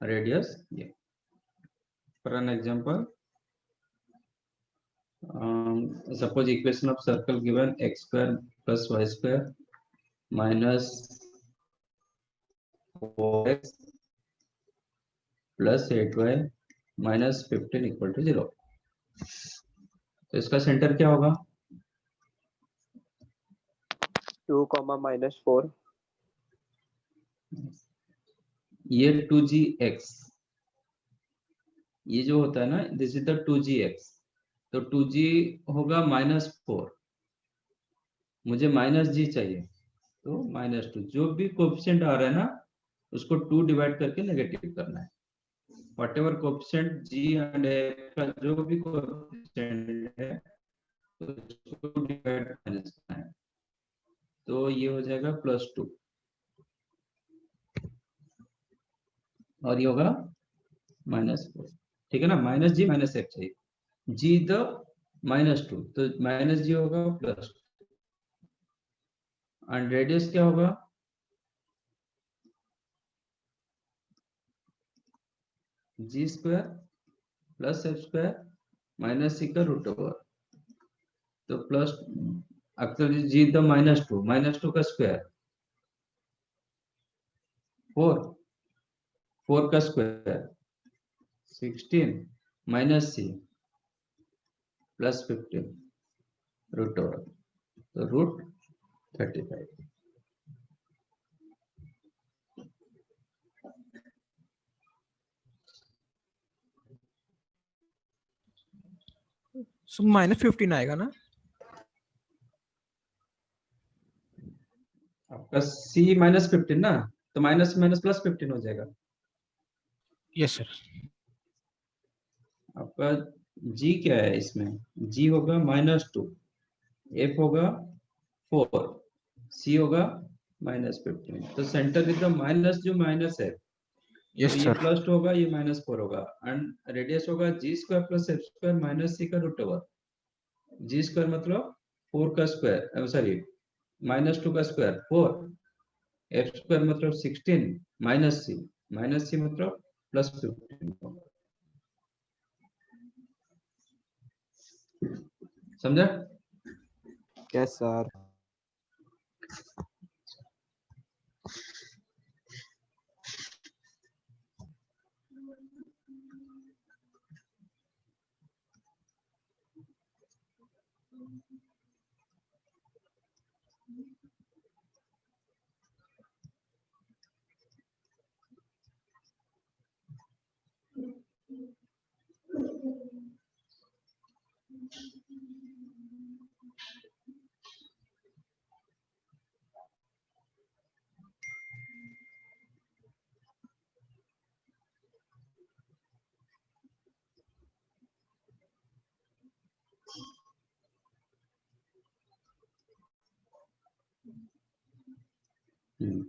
[SPEAKER 1] radius a. For an example, suppose equation of circle given x square plus y square minus 4x plus 8y minus 15 equal to 0। तो इसका centre क्या होगा?
[SPEAKER 2] 2 comma minus 4।
[SPEAKER 1] ये 2gx, ये जो होता है ना, दिस इज द 2gx, तो 2g होगा -4, मुझे -g चाहिए, तो -2, जो भी कोएफिशिएंट आ रहा है ना, उसको 2 डिवाइड करके नेगेटिव करना है। Whatever coefficient g and f का जो भी कोएफिशिएंट है, तो उसको डिवाइड माइनस करना है, तो ये हो जाएगा +2, और ये होगा -4। ठीक है ना, -g -f चाहिए, g द -2, तो -g होगा +2, एंड रेडियस क्या होगा? G square plus F square minus C का रूट ओवर, तो प्लस, एक्चुअली जी द -2 का स्क्वायर 4, 4 का square 16 minus C plus 15 root over, तो रूट 35।
[SPEAKER 3] सो -15 आएगा ना?
[SPEAKER 1] आपका सी -15 ना, तो माइनस माइनस प्लस 15 हो जाएगा।
[SPEAKER 3] Yes sir.
[SPEAKER 1] आपका जी क्या है इसमें? जी होगा -2, एफ होगा 4, सी होगा -15, तो सेंटर विद द माइनस, जो माइनस है, तो
[SPEAKER 3] यस
[SPEAKER 1] ये
[SPEAKER 3] सर।
[SPEAKER 1] +2 होगा, ये -4 होगा, एंड रेडियस होगा G square plus F square minus C का रूट ओवर। जी स्क्वायर मतलब 4 का स्क्वायर, सॉरी -2 का स्क्वायर 4, एफ स्क्वायर मतलब 16 माइनस सी मतलब +15। समझा?
[SPEAKER 2] Yes sir.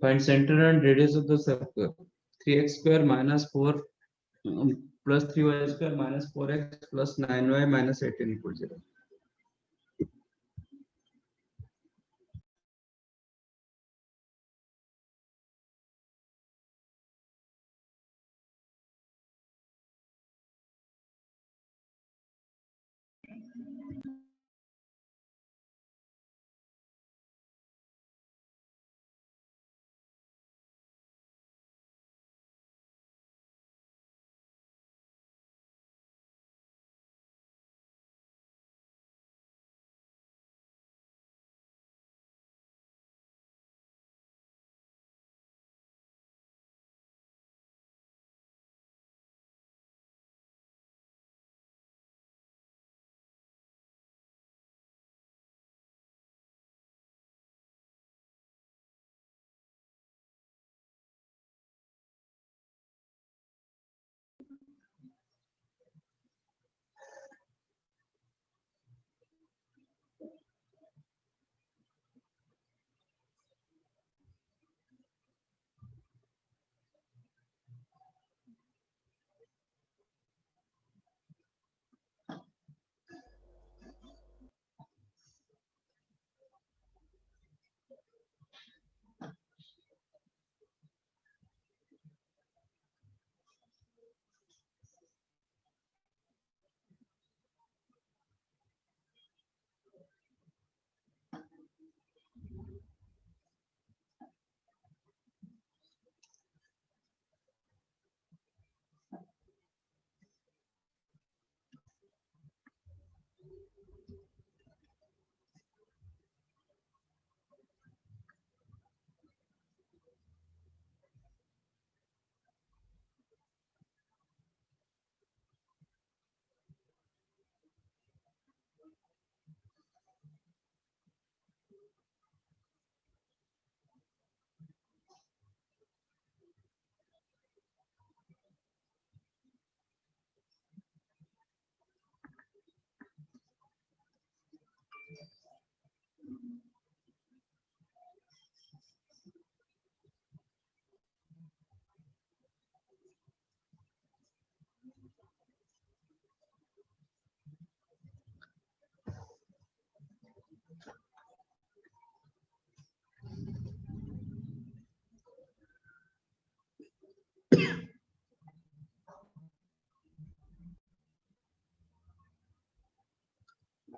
[SPEAKER 1] Find center and radius of the circle. 3x square minus 4 plus 3y square minus 4x plus 9y minus 18 equals 0.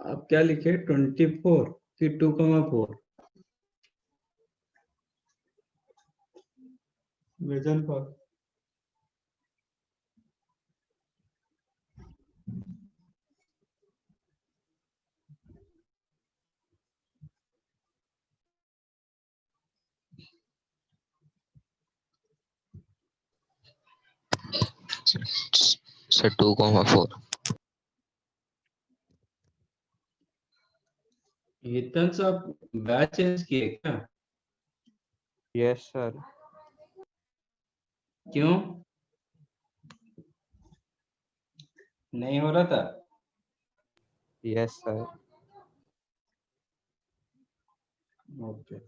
[SPEAKER 1] आप क्या लिखे 24 कि 2,4 विजन पर
[SPEAKER 4] सर 2,4
[SPEAKER 1] हितन साहब बैच चेंज किए क्या?
[SPEAKER 2] Yes, sir.
[SPEAKER 1] क्यों नहीं हो रहा था?
[SPEAKER 2] Yes, sir.
[SPEAKER 1] ओके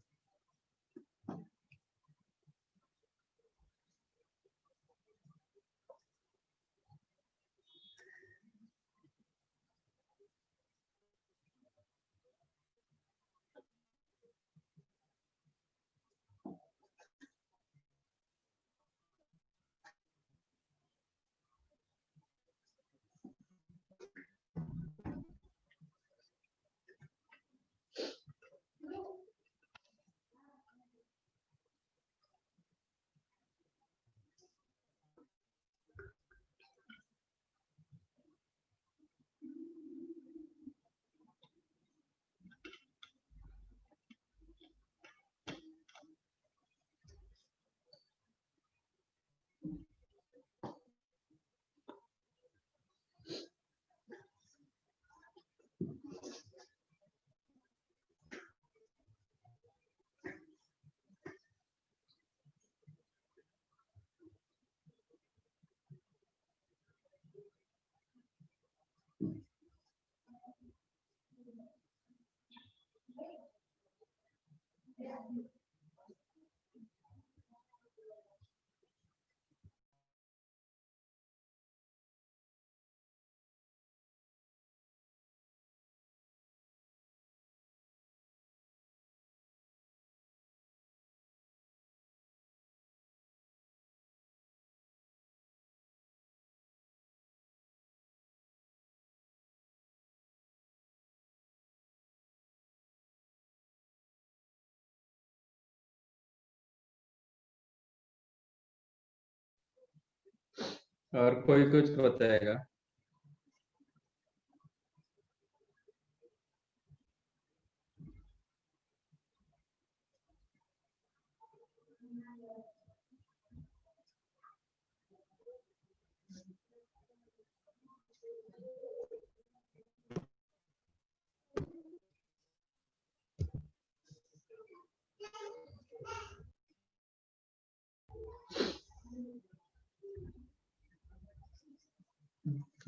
[SPEAKER 1] और कोई कुछ बताएगा?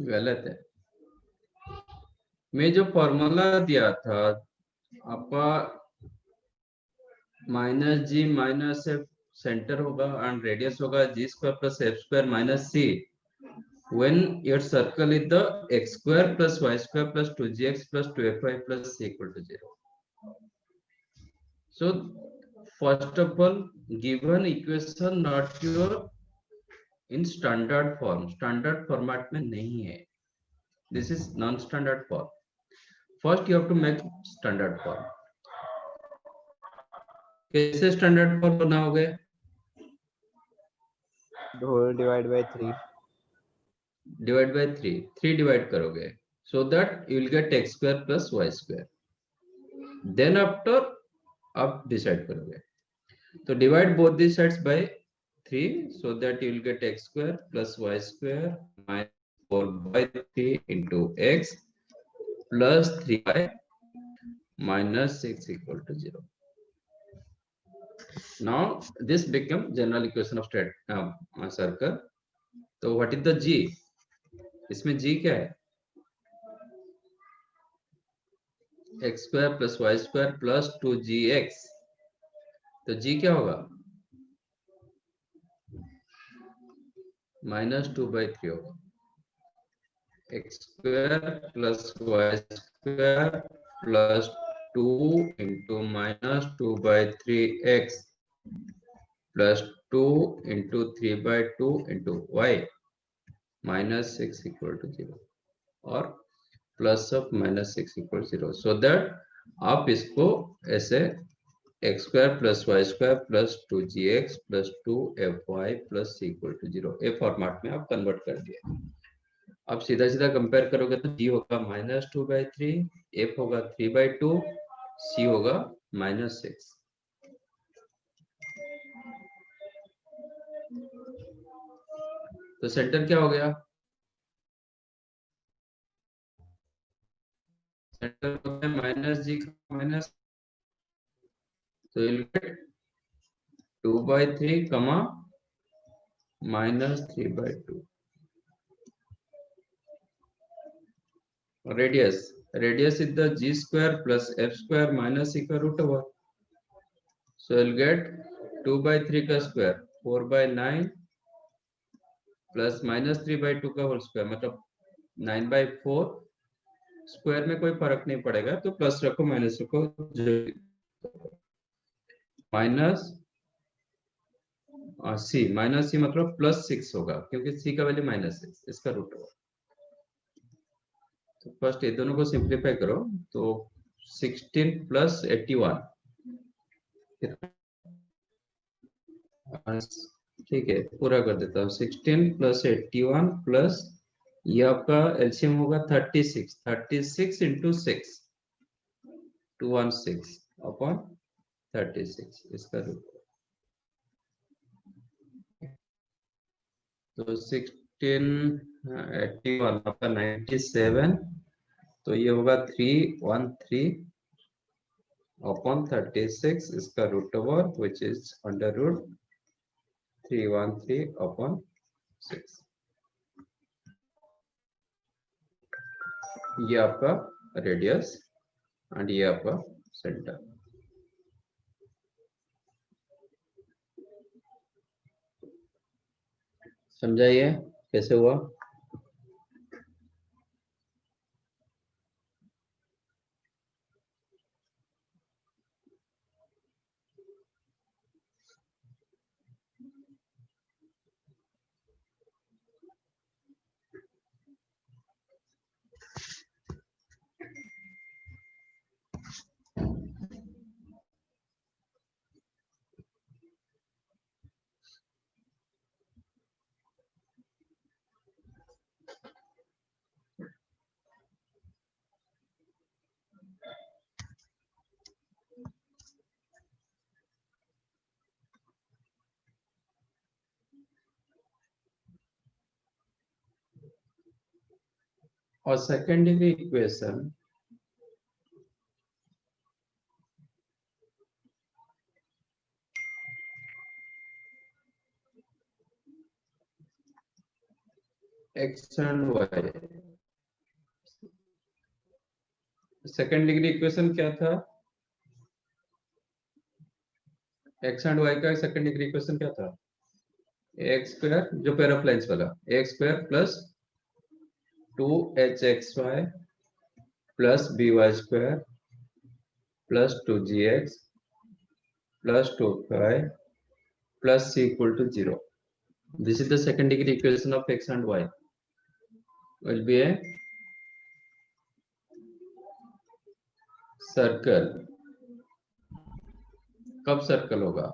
[SPEAKER 1] गलत है। मैं जो फॉर्मूला दिया था आपका, minus G minus F centre होगा एंड रेडियस होगा G square plus F square minus C, when your circle is the x square plus y square plus 2gx plus 2fy plus c equal to 0. So first of all, given equation not your in standard form, standard format में नहीं है, this is non standard form. First you have to make standard form. कैसे standard form बनाओगे?
[SPEAKER 2] Divide by 3.
[SPEAKER 1] Divide by 3 divide करोगे, so that you will get x square plus y square. Then after आप decide करोगे, तो divide both these sides by 3 so that you will get x square plus y square minus 4 by 3 into x plus 3y minus 6 equal to 0. Now this become general equation of straight circle. तो what is the g? इसमें g क्या है? x square plus y square plus 2gx. तो g क्या होगा? Minus 2/3 होगा. x square plus y square plus 2 into minus 2/3x plus 2 into 3/2 into y minus 6 equal to 0 और plus of minus 6 equal 0, so that आप इसको ऐसे X square plus Y square plus 2gx plus 2fy plus c equal to 0 a format में आप convert कर दिए. आप सीधा सीधा कंपेयर करोगे तो g होगा माइनस 2/3, f होगा 3/2, c होगा माइनस 6. तो सेंटर क्या हो गया? सेंटर होता है माइनस जी माइनस, तो you'll get 2/3 comma minus 3/2. Radius is the g square plus f square minus c का root over. So you'll get 2/3 का square 4/9 plus minus 3/2 का whole square, मतलब 9/4. स्क्वायर में कोई फर्क नहीं पड़ेगा, तो प्लस रखो माइनस रखो, माइनस सी, माइनस सी मतलब प्लस 6 होगा क्योंकि सी का वैल्यू माइनस 6, इसका रूट होगा. तो फर्स्ट ये दोनों को सिंप्लीफाई करो, तो 16 प्लस 81, ठीक है पूरा कर देता हूँ. 16 प्लस 81 प्लस ये आपका एलसीएम होगा 36, 36 इंटू 6 216 अपॉन 36, इसका रूट. तो 16 81 आपका 97, तो ये होगा 313 अपॉन 36, इसका root over which is under root 313 upon 6. ये आपका रेडियस एंड ये आपका सेंटर. समझाइए कैसे हुआ? और second degree equation x and y, second degree equation क्या था? x एंड y का सेकेंड डिग्री इक्वेशन क्या था? एक्स स्क्वायर, जो पेयर ऑफ लाइंस वाला, x square plus 2hxy plus by square plus 2gx plus 2y plus c equal to 0. This is the second degree equation of x and y. Will be a circle. कब circle होगा?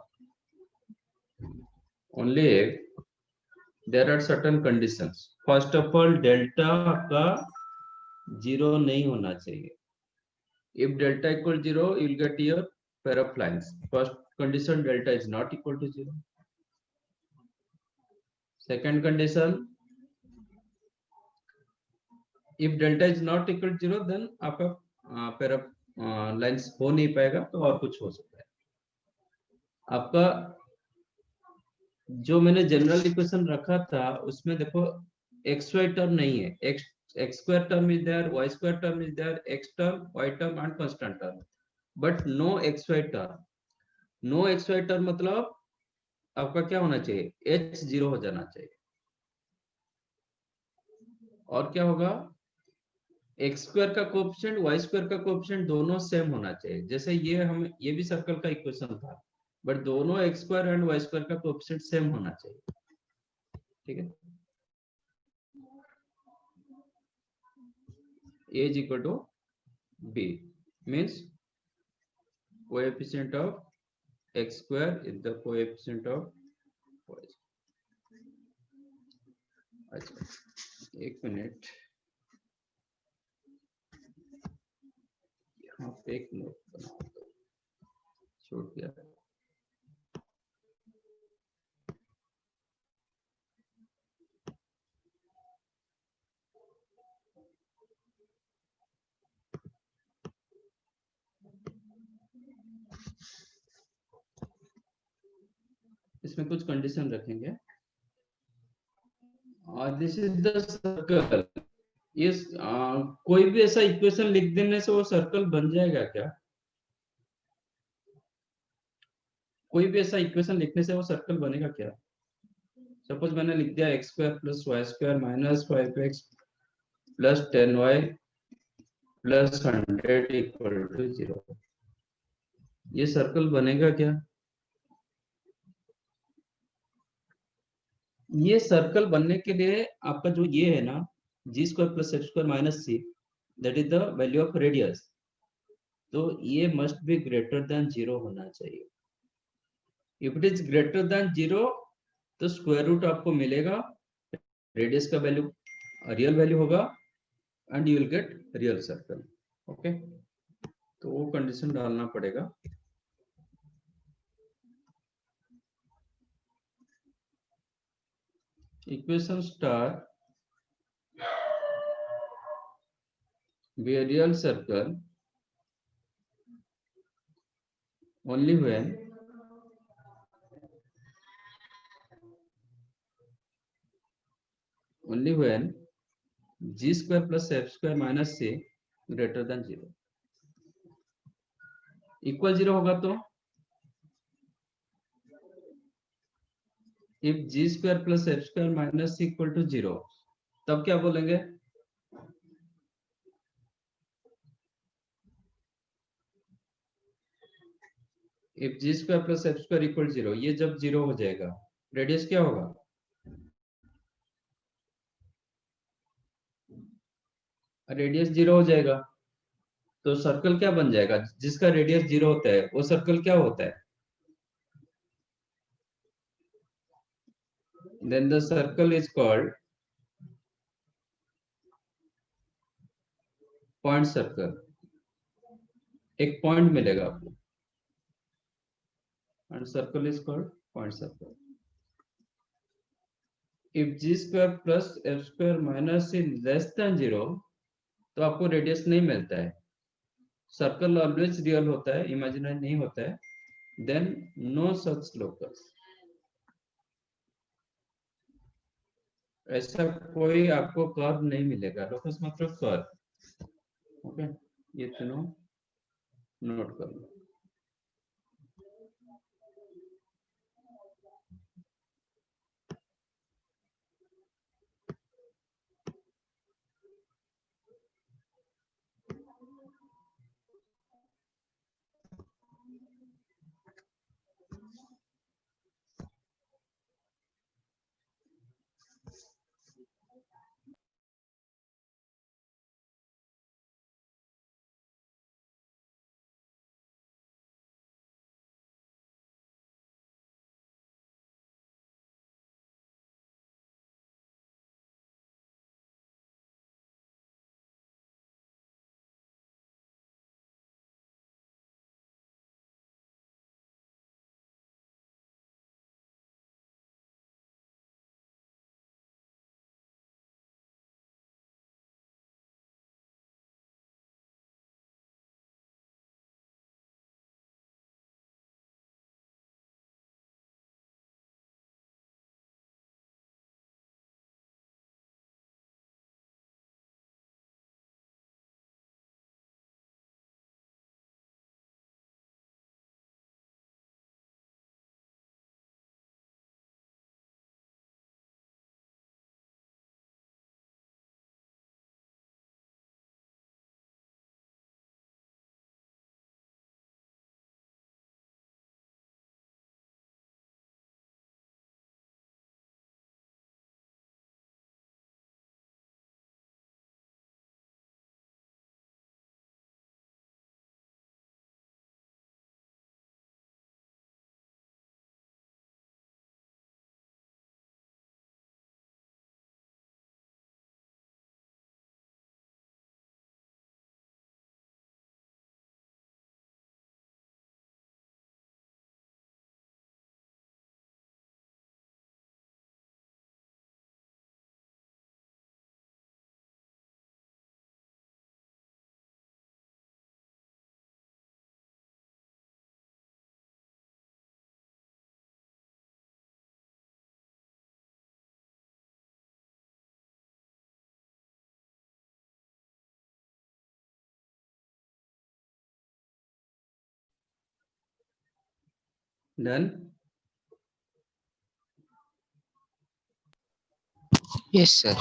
[SPEAKER 1] Only if there are certain conditions. First of all, delta का 0 नहीं होना चाहिए. If delta equal 0, you will get your pair of lines. First condition, delta is not equal to 0. Second condition, if delta is not equal to 0, then आपका pair of lines हो नहीं पाएगा, तो और कुछ हो सकता है. आपका जो मैंने जनरल इक्वेशन रखा था उसमें देखो एक्स वाई टर्म नहीं है, X square term is there, Y square term is there, X term, Y term and constant term, but no X Y term. No X Y term मतलब आपका क्या होना चाहिए? एच 0 हो जाना चाहिए. और क्या होगा? एक्स स्क्वायर का कोएफिशिएंट, वाई स्क्वायर का कोएफिशिएंट दोनों सेम होना चाहिए. जैसे ये भी सर्कल का इक्वेशन था, बट दोनों X square and Y square का कोएफिशिएंट सेम होना चाहिए. ठीक है. A is equal to B means coefficient of x square is the coefficient of y. अच्छा, एक मिनट, यहाँ पे एक नोट बना दो, छूट गया. इसमें कुछ कंडीशन रखेंगे. This is the circle. ये कोई भी ऐसा इक्वेशन लिख देने से वो सर्कल बन जाएगा क्या? कोई भी ऐसा इक्वेशन लिखने से वो सर्कल बनेगा क्या? सपोज मैंने लिख दिया X square plus Y square minus 5x plus 10y plus 100 equal to 0. ये सर्कल बनेगा क्या? ये सर्कल बनने के लिए आपका जो ये है ना, G square plus F square minus C, that is the value of radius. तो ये मस्ट बी ग्रेटर देन 0 होना चाहिए. If it is greater than 0 तो स्क्वायर रूट आपको मिलेगा, रेडियस का वैल्यू रियल वैल्यू होगा and you will get real circle. Okay, तो वो कंडीशन डालना पड़ेगा. Equation star be a real circle only when g square plus f square minus c greater than 0. Equal 0 होगा तो if g square plus f square minus c equal to 0, तब क्या बोलेंगे? if g square plus f square equal 0, ये जब 0 हो जाएगा, radius क्या होगा? रेडियस 0 हो जाएगा, तो सर्कल क्या बन जाएगा? जिसका रेडियस 0 होता है वो सर्कल क्या होता है? Then the circle is called point circle. एक पॉइंट मिलेगा आपको and circle is called point circle. If g square plus f square minus c less than 0, तो आपको रेडियस नहीं मिलता है। सर्कल ऑलवेज रियल होता है, इमेजिनरी नहीं होता है। देन नो सच लोकस, ऐसा कोई आपको कर्व नहीं मिलेगा। लोकस मतलब कर्व। ओके, ये तीनों नोट कर लो। Done.
[SPEAKER 4] Yes, sir.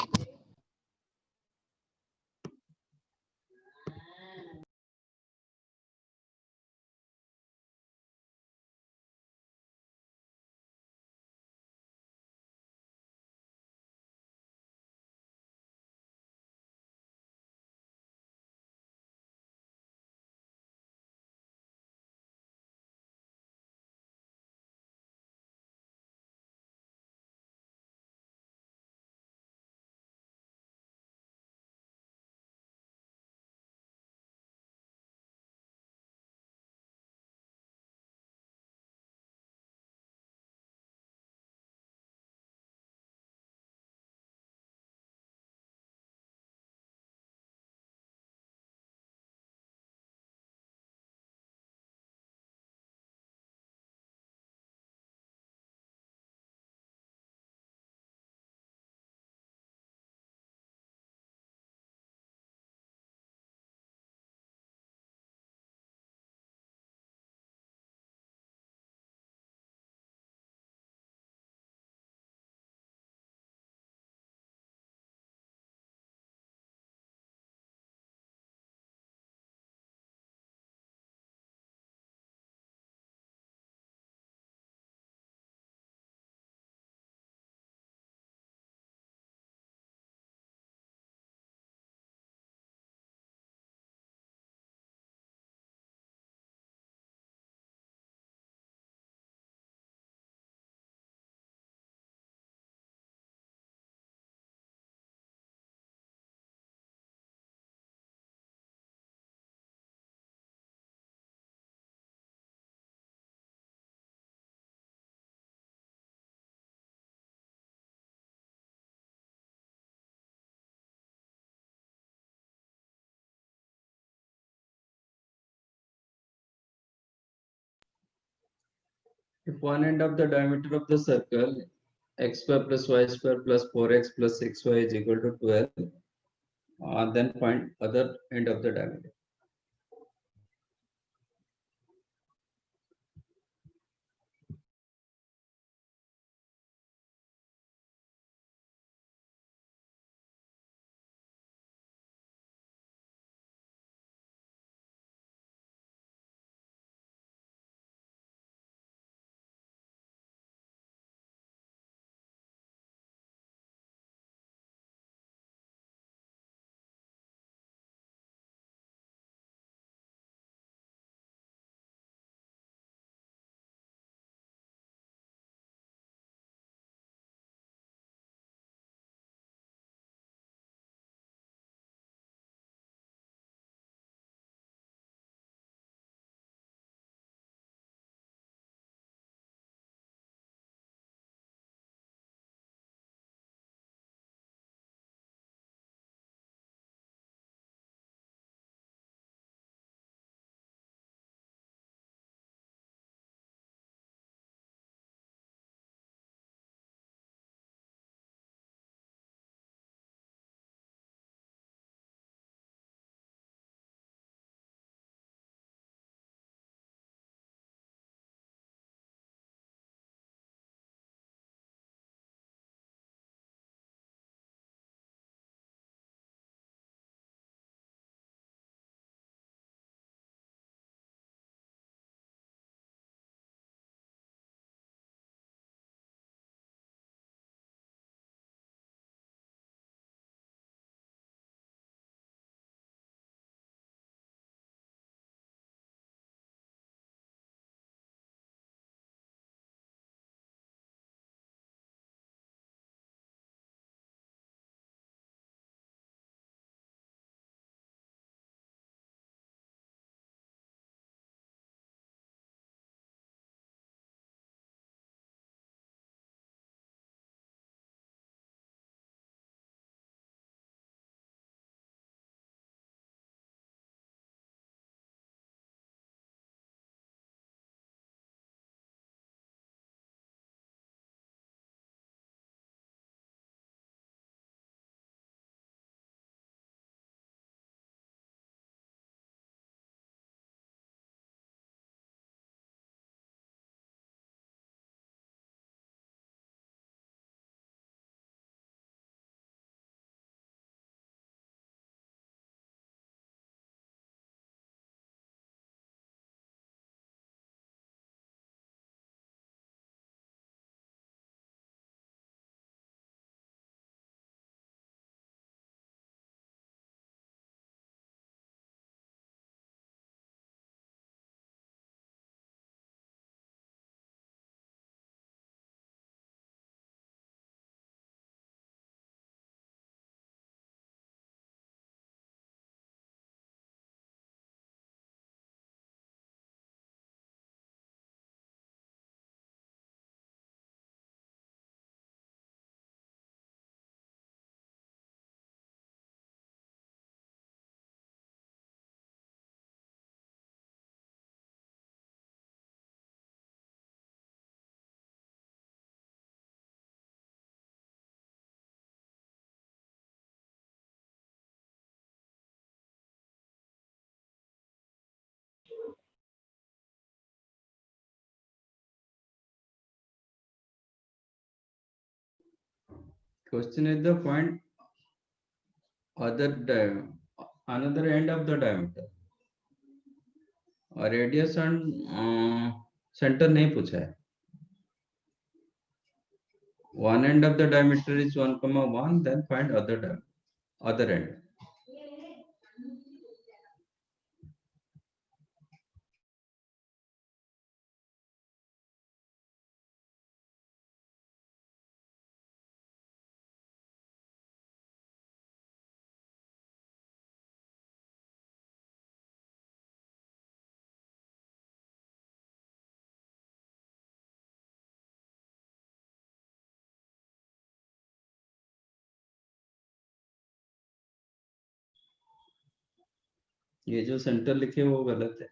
[SPEAKER 1] If one end of the diameter of the circle x square plus y square plus 4x plus 6y is equal to 12, then find other end of the diameter. Question is the point another end of the diameter. और radius and centre नहीं पूछा है. One end of the diameter is 1,1, then find other end. ये जो centre लिखे वो गलत है.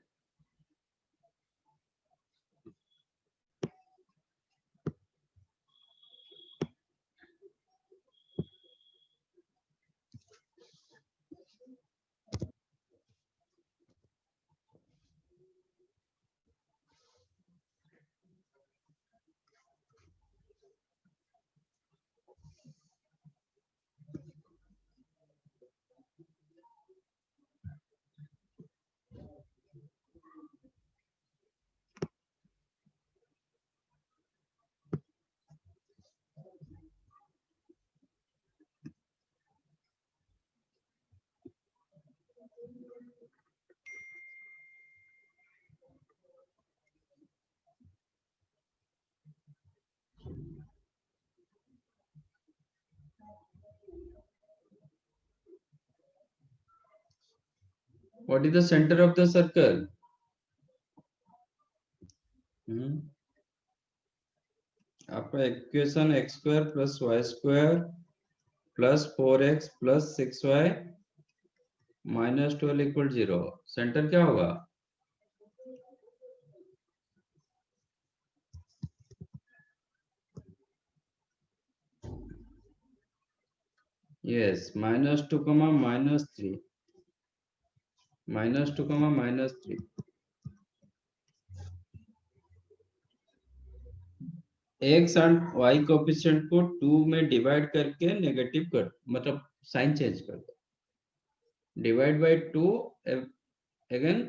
[SPEAKER 1] What is the center of the circle? आपका equation x square plus y square plus 4x plus 6y minus 12 equal 0. Centre क्या होगा? Yes, minus 2 comma minus 3. Minus 2 comma minus 3. X and Y coefficient को 2 में divide करके negative कर, मतलब sign change कर दो. Divide by 2 again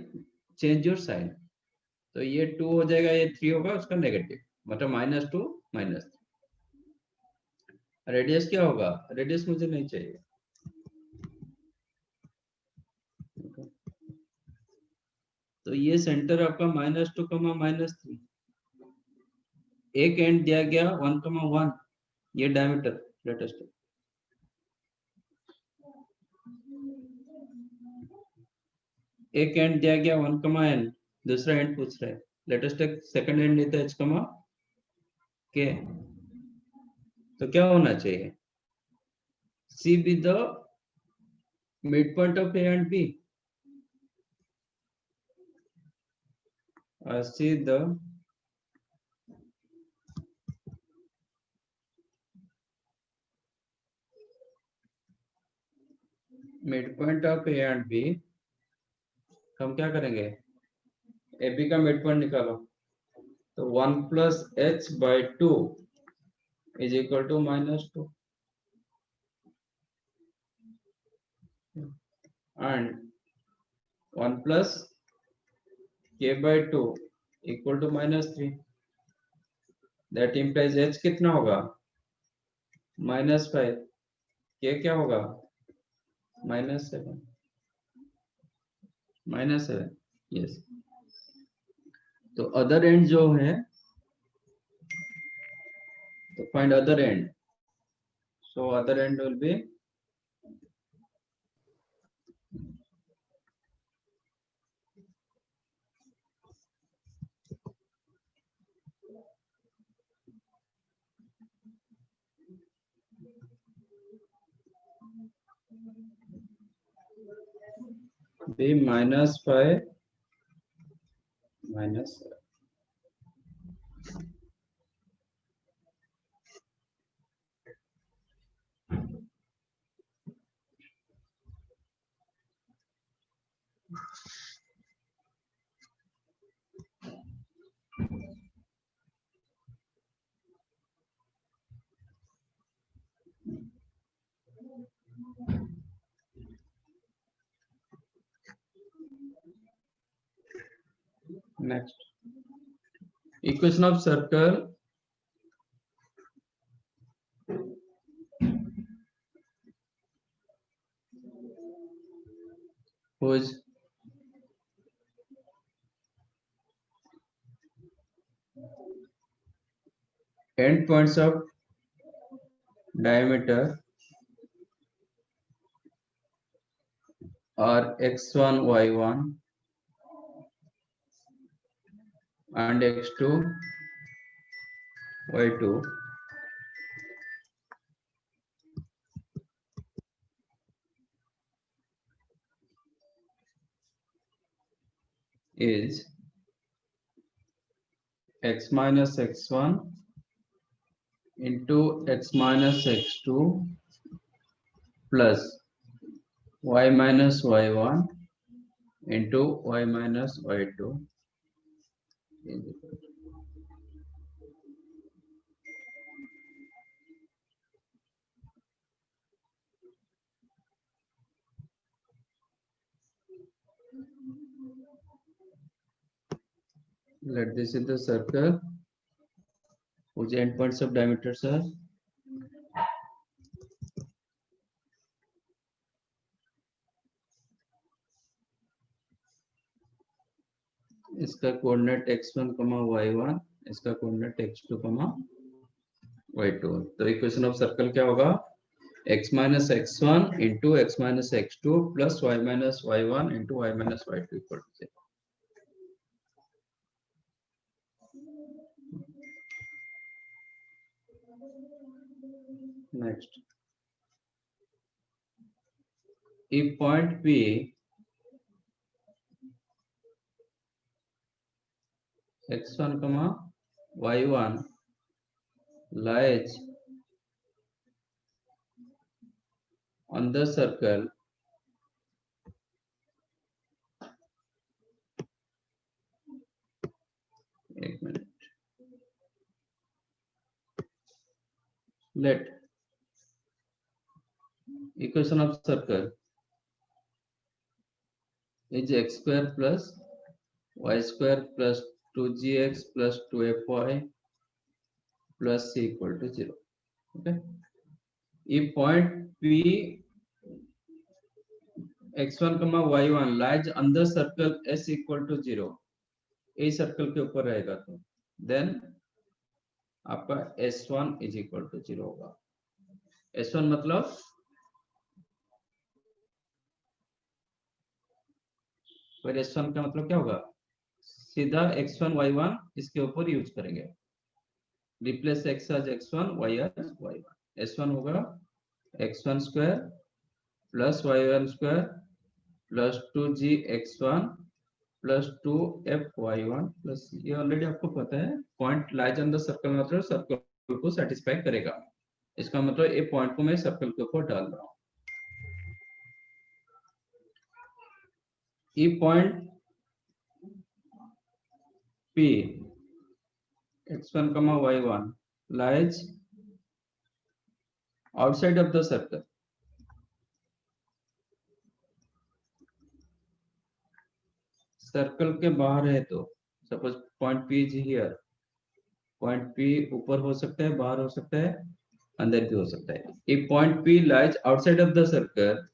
[SPEAKER 1] change your sign. तो ये 2 हो जाएगा, ये 3 होगा, उसका नेगेटिव, मतलब -2 -3. रेडियस क्या होगा? रेडियस मुझे नहीं चाहिए. तो ये सेंटर आपका -2 -3. एक एंड दिया गया 1,1, ये डायमीटर लेटेस्ट. एक एंड दिया गया 1,n, दूसरा एंड पूछ रहा है. लेटेस्ट एक सेकंड एंड लेता है h, k. तो क्या होना चाहिए? C be the midpoint of A and B. C the midpoint of A and B. हम क्या करेंगे? AB का midpoint निकालो. तो 1 plus h by 2 is equal to -2. And 1 plus k by 2 equal to -3. That implies h कितना होगा? -5. k क्या होगा? -7. -7. Yes. तो अदर एंड जो है, तो find other and. So other and will be be -5 -7. Next, equation of circle whose end points of diameter are x1, y1 and x2, y2 is x minus x1 into x minus x2 plus y minus y1 into y minus y2. Let this is the circle whose endpoints of diameters are इसका coordinate x1, y1, इसका coordinate x2, y2. तो equation of circle क्या होगा? x minus x1 into x minus x2 plus y minus y1 into y minus y2 equal to 0. Next, if point P x1 comma y1 lies on the circle एक minute. Let equation of circle is x square plus y square plus 2gx plus 2fy plus c equal to 0. Okay. If point P x1 comma y1 lies on the circle s equal to 0, a circle के ऊपर रहेगा तो then आपका s1 is equal to 0 होगा. s1 मतलब फिर s1 का मतलब क्या होगा, सीधा x1 y1 इसके ऊपर यूज करेंगे, replace x as x1 y as y1. s1 होगा x1 square plus y1 square plus 2g x1 plus 2f(y1) plus, ये ऑलरेडी आपको पता है, point lies on the circle मतलब सर्कल को सेटिस्फाई करेगा. इसका मतलब ये पॉइंट को मैं सर्कल के ऊपर डाल रहा हूं. ये point P x1 comma y1 lies outside of the circle. Circle के बाहर है तो suppose point P is here, point P ऊपर हो सकता है, बाहर हो सकता है, अंदर भी हो सकता है. If point P lies outside of the circle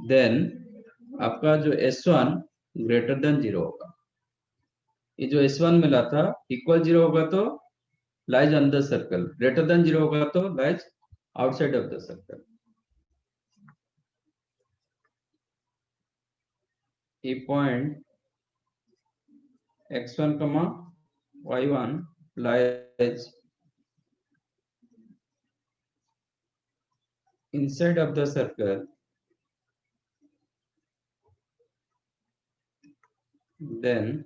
[SPEAKER 1] then आपका जो S1 ग्रेटर देन 0 होगा. ये जो S1 मिला था इक्वल 0 होगा तो lies on the circle, greater than 0 होगा तो lies outside of the circle. ये point x1 comma y1 lies inside of the circle, then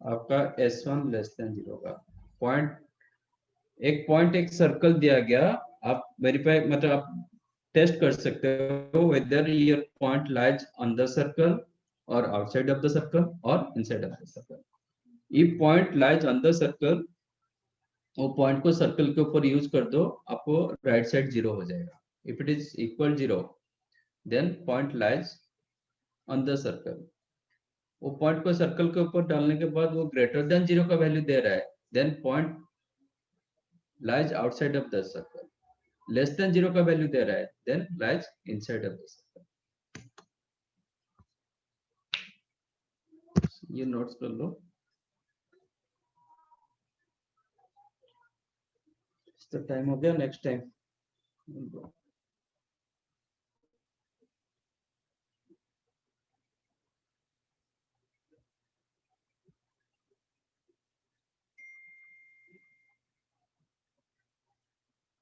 [SPEAKER 1] आपका s1 लेस देन 0 होगा. पॉइंट एक सर्कल दिया गया, आप वेरीफाई मतलब आप टेस्ट कर सकते हो whether your point lies on the circle or outside of the circle or inside of the circle. If point lies on the circle, वो पॉइंट को सर्कल के ऊपर यूज कर दो, आपको राइट साइड 0 हो जाएगा. If it is equal 0 then point lies on the circle. वो पॉइंट को सर्कल के ऊपर डालने के बाद वो ग्रेटर देन 0 का वैल्यू दे रहा है, then point lies outside of the circle. Less than 0 का वैल्यू दे रहा है, then lies inside of the circle. ये नोट्स कर लो. तो टाइम हो गया, नेक्स्ट टाइम